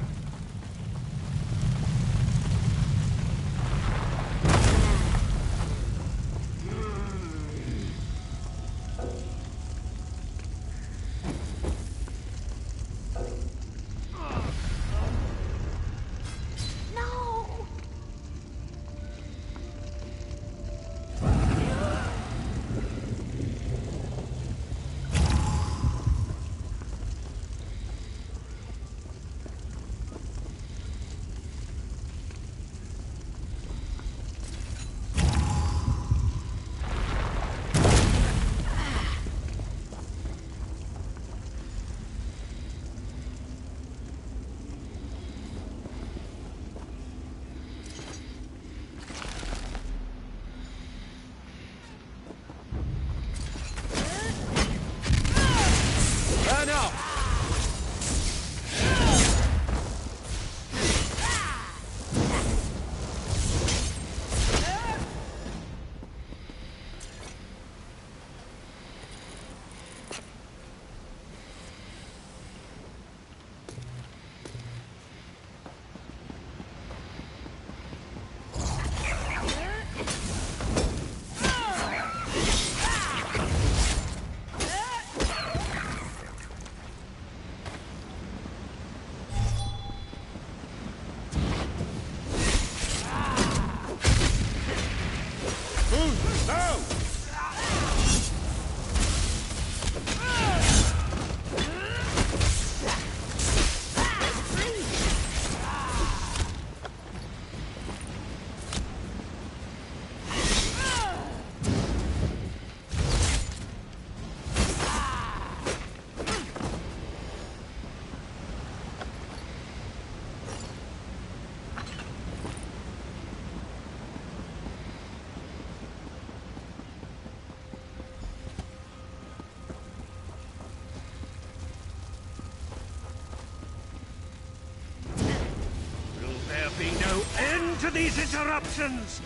Be no end to these interruptions!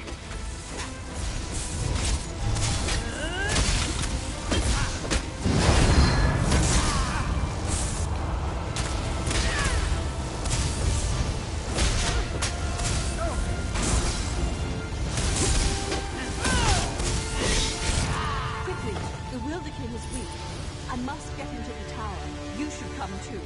Quickly, the Wilder King is weak. I must get into the tower. You should come too.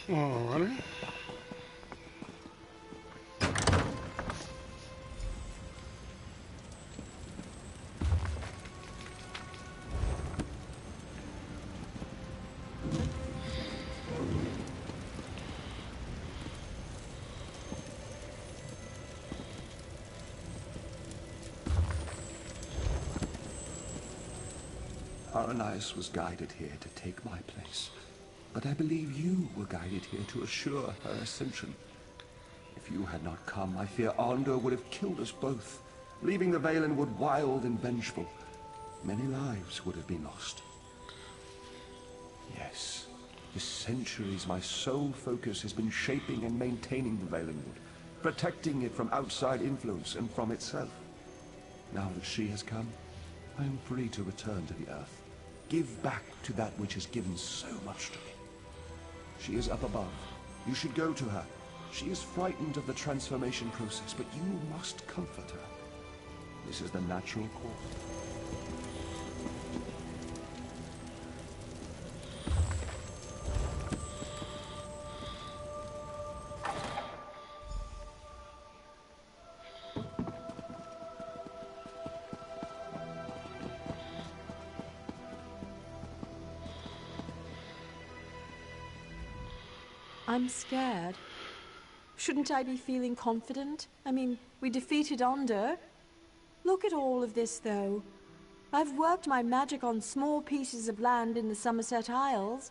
Alrighty. Aranias was guided here to take my place, but I believe you were guided here to assure her ascension. If you had not come, I fear Arndor would have killed us both, leaving the Valenwood wild and vengeful. Many lives would have been lost. Yes, for centuries my sole focus has been shaping and maintaining the Valenwood, protecting it from outside influence and from itself. Now that she has come, I am free to return to the Earth. Give back to that which has given so much to me. She is up above. You should go to her. She is frightened of the transformation process, but you must comfort her. This is the natural course. I'm scared. Shouldn't I be feeling confident? I mean, we defeated Arndor. Look at all of this, though. I've worked my magic on small pieces of land in the Somerset Isles,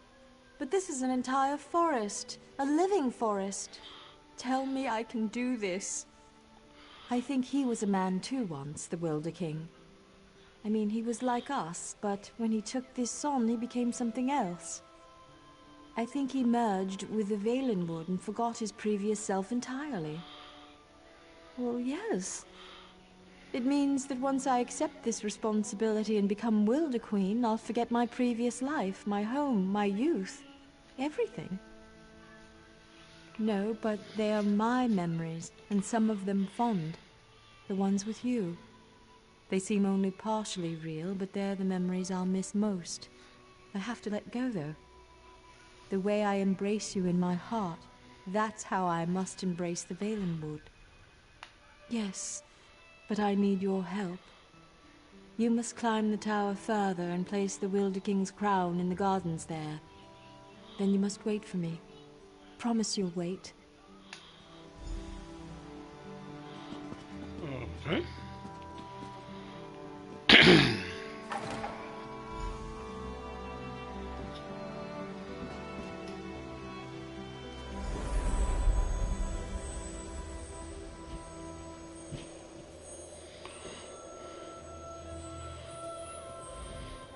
but this is an entire forest, a living forest. Tell me I can do this. I think he was a man too once, the Wilder King. I mean, he was like us, but when he took this on, he became something else. I think he merged with the Valenwood and forgot his previous self entirely. Well, yes. It means that once I accept this responsibility and become Wilder Queen, I'll forget my previous life, my home, my youth, everything. No, but they are my memories, and some of them fond. The ones with you. They seem only partially real, but they're the memories I'll miss most. I have to let go, though. The way I embrace you in my heart, that's how I must embrace the Valenwood. Yes, but I need your help. You must climb the tower further and place the Wilder King's crown in the gardens there. Then you must wait for me. Promise you'll wait. Okay.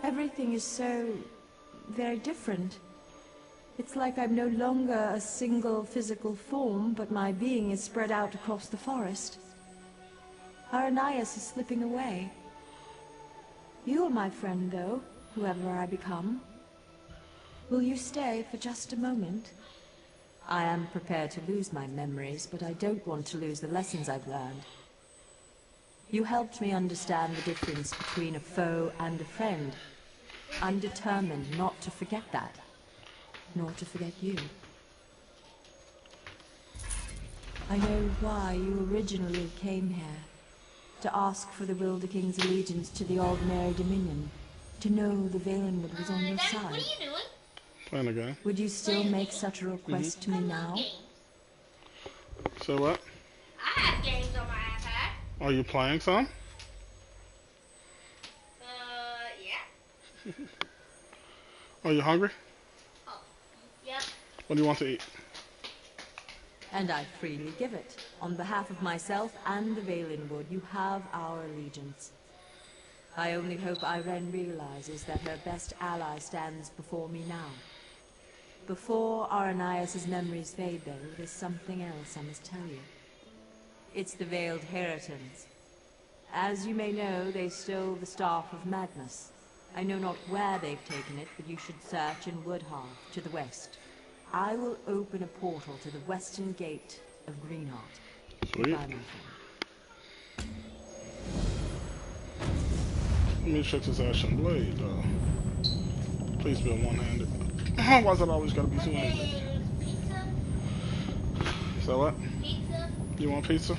Everything is so very different. It's like I'm no longer a single physical form, but my being is spread out across the forest. Aranias is slipping away. You are my friend, though, whoever I become. Will you stay for just a moment? I am prepared to lose my memories, but I don't want to lose the lessons I've learned. You helped me understand the difference between a foe and a friend. I'm determined not to forget that, nor to forget you. I know why you originally came here, to ask for the Wilder King's allegiance to the Aldmeri Dominion, to know the Valenwood was on your side. Playing a game. Would you still make such a request to me now? So what? I have games on my iPad. Are you playing some? Yeah. Are you hungry? Oh, yep. What do you want to eat? And I freely give it. On behalf of myself and the Valenwood, you have our allegiance. I only hope Irene realizes that her best ally stands before me now. Before Aranias' memories fade, though, there's something else I must tell you. It's the Veiled Heritons. As you may know, they stole the Staff of Madness. I know not where they've taken it, but you should search in Woodhearth, to the west. I will open a portal to the western gate of Greenheart. Sweet. Goodbye, my friend. Let me check this Ashen Blade, Please be one-handed. Why is it always gotta be two-handed? So what? Pizza. You want pizza?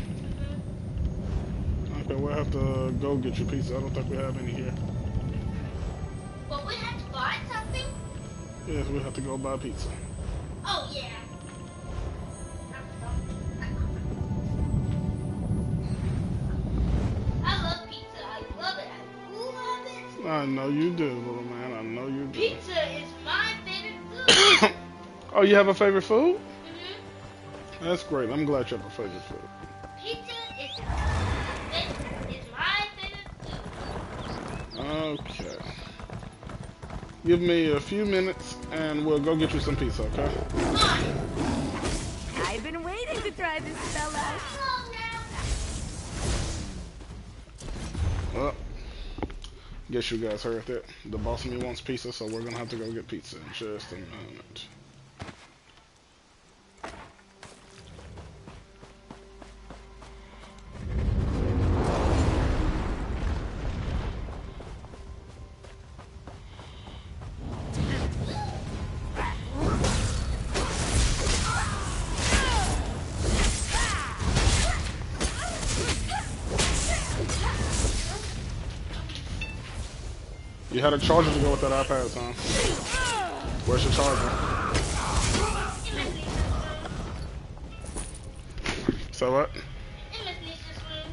Okay, we'll have to go get you pizza. I don't think we have any here. But we have to buy something? Yes, we have to go buy pizza. Oh, yeah. I love pizza. I love it. I love it. I know you do, little man. I know you do. Pizza is my favorite food. Oh, you have a favorite food? Mm-hmm. That's great. I'm glad you have a favorite food. Pizza is my favorite food. Okay. Give me a few minutes and we'll go get you some pizza, okay? I've been waiting to try this spell out. Well, guess you guys heard that. The boss of me wants pizza, so we're gonna have to go get pizza in just a moment. 'You had a charger to go with that iPad, son. Where's your charger? So what?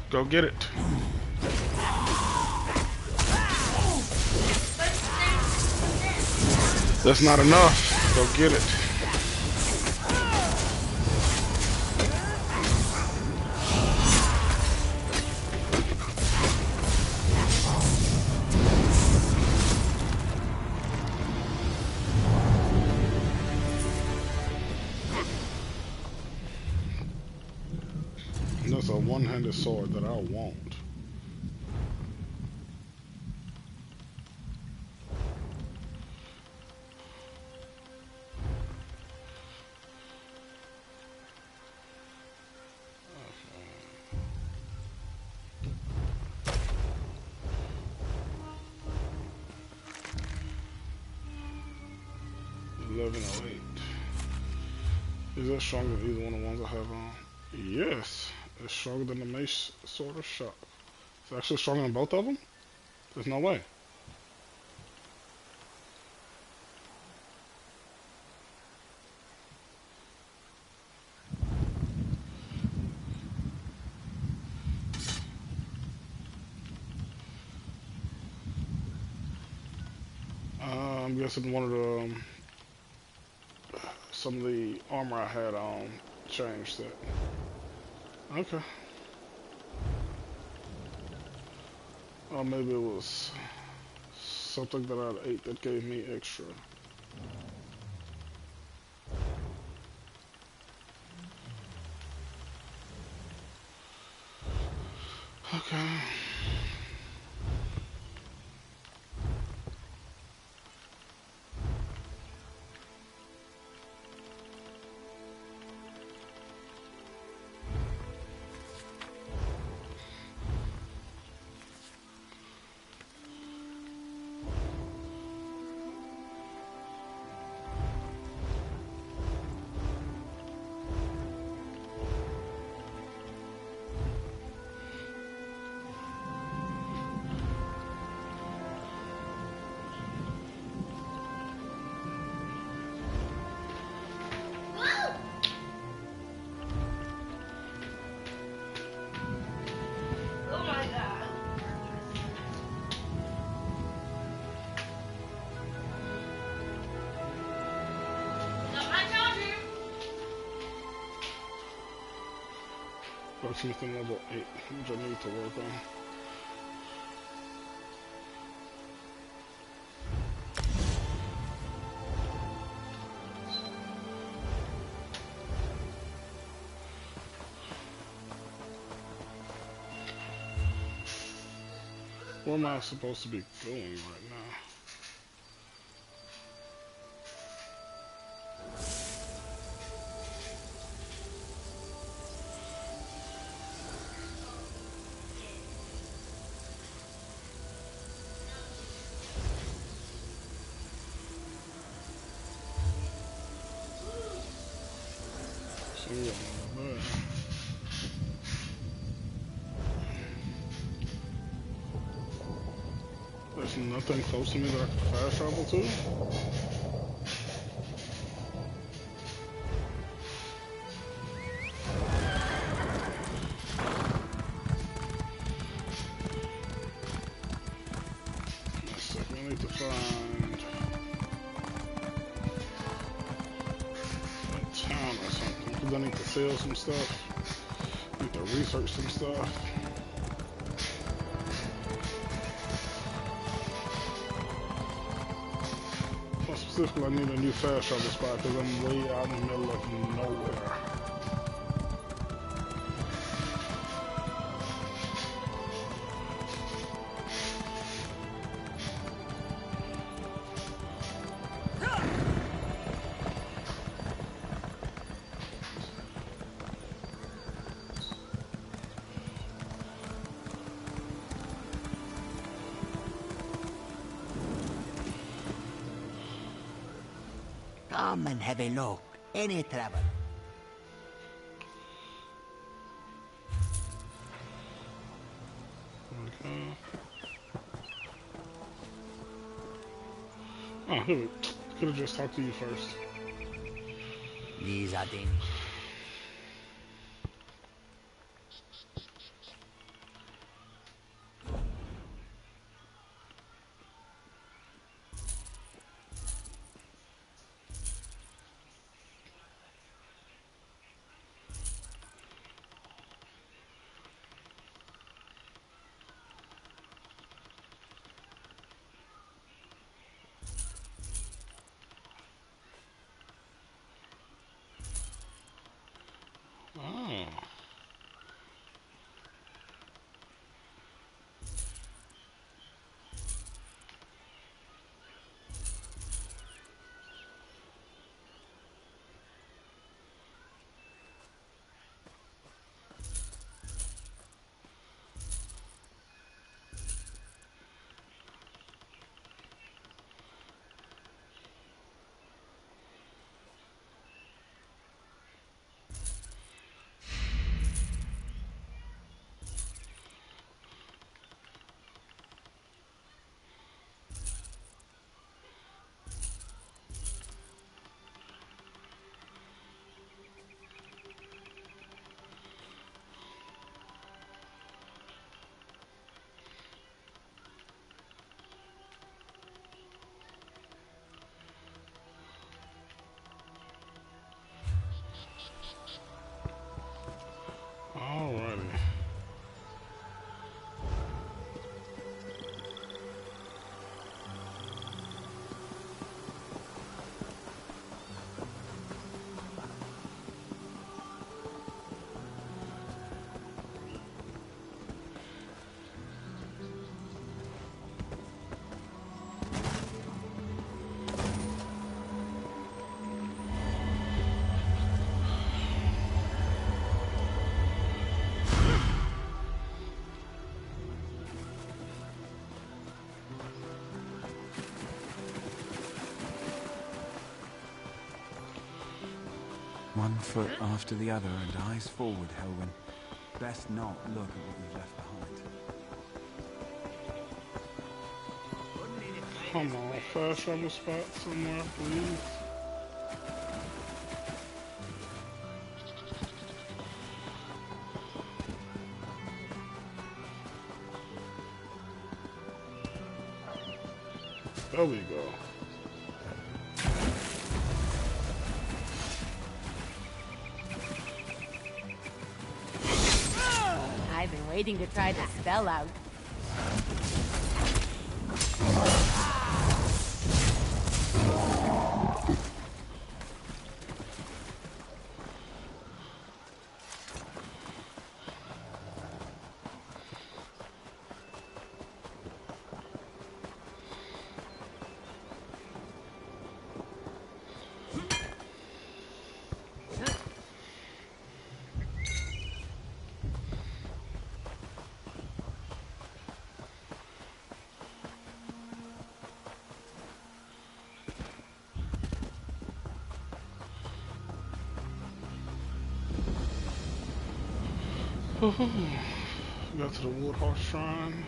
Go get it. That's not enough. Go get it. That's a one-handed sword that I want. Is that stronger than either one of the ones I have on? Yes. It's stronger than the Mace Sword of Shock. It's actually stronger than both of them? There's no way. I'm guessing one of the some of the armor I had on changed that. Okay. Or maybe it was something that I ate that gave me extra. Okay. Something level 8, which I need to work on. Where am I supposed to be going right now? See you on the Nothing close to me that I can fast travel to? I need to find a town or something, because I need to sell some stuff. I need to research some stuff. Specifically, I need a new fast travel spot because I'm way out in the middle of nowhere. Come and have a look. Any trouble? Okay. Oh, here we could have just talked to you first. These are things. Oh. Alrighty. One foot after the other and eyes forward, Helwyn. Best not look at what we've left behind. Come on, fast travel spot somewhere, please. There we go. I've been waiting to try the spell out. Go to the Wood Horse Shrine.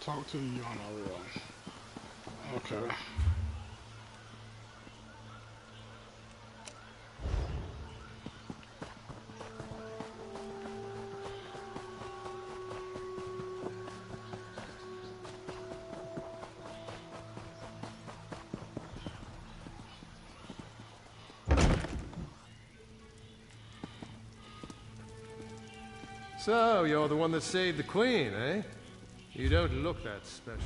Talk to Yana. Okay. So, you're the one that saved the Queen, eh? You don't look that special.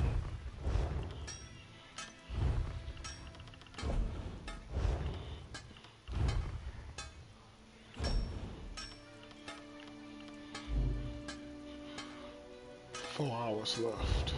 Four hours left.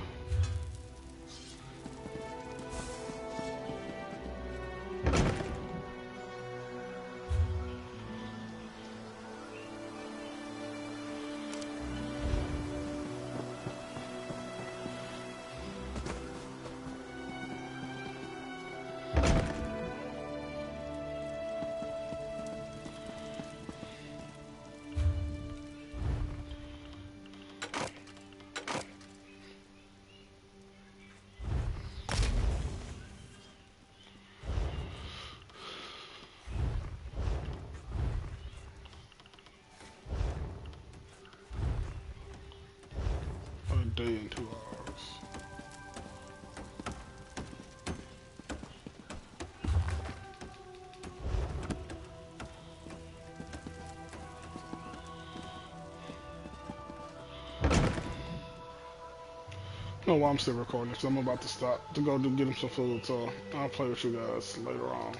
Day and 2 hours. No, well, I'm still recording, so I'm about to stop to go get him some food, so I'll play with you guys later on.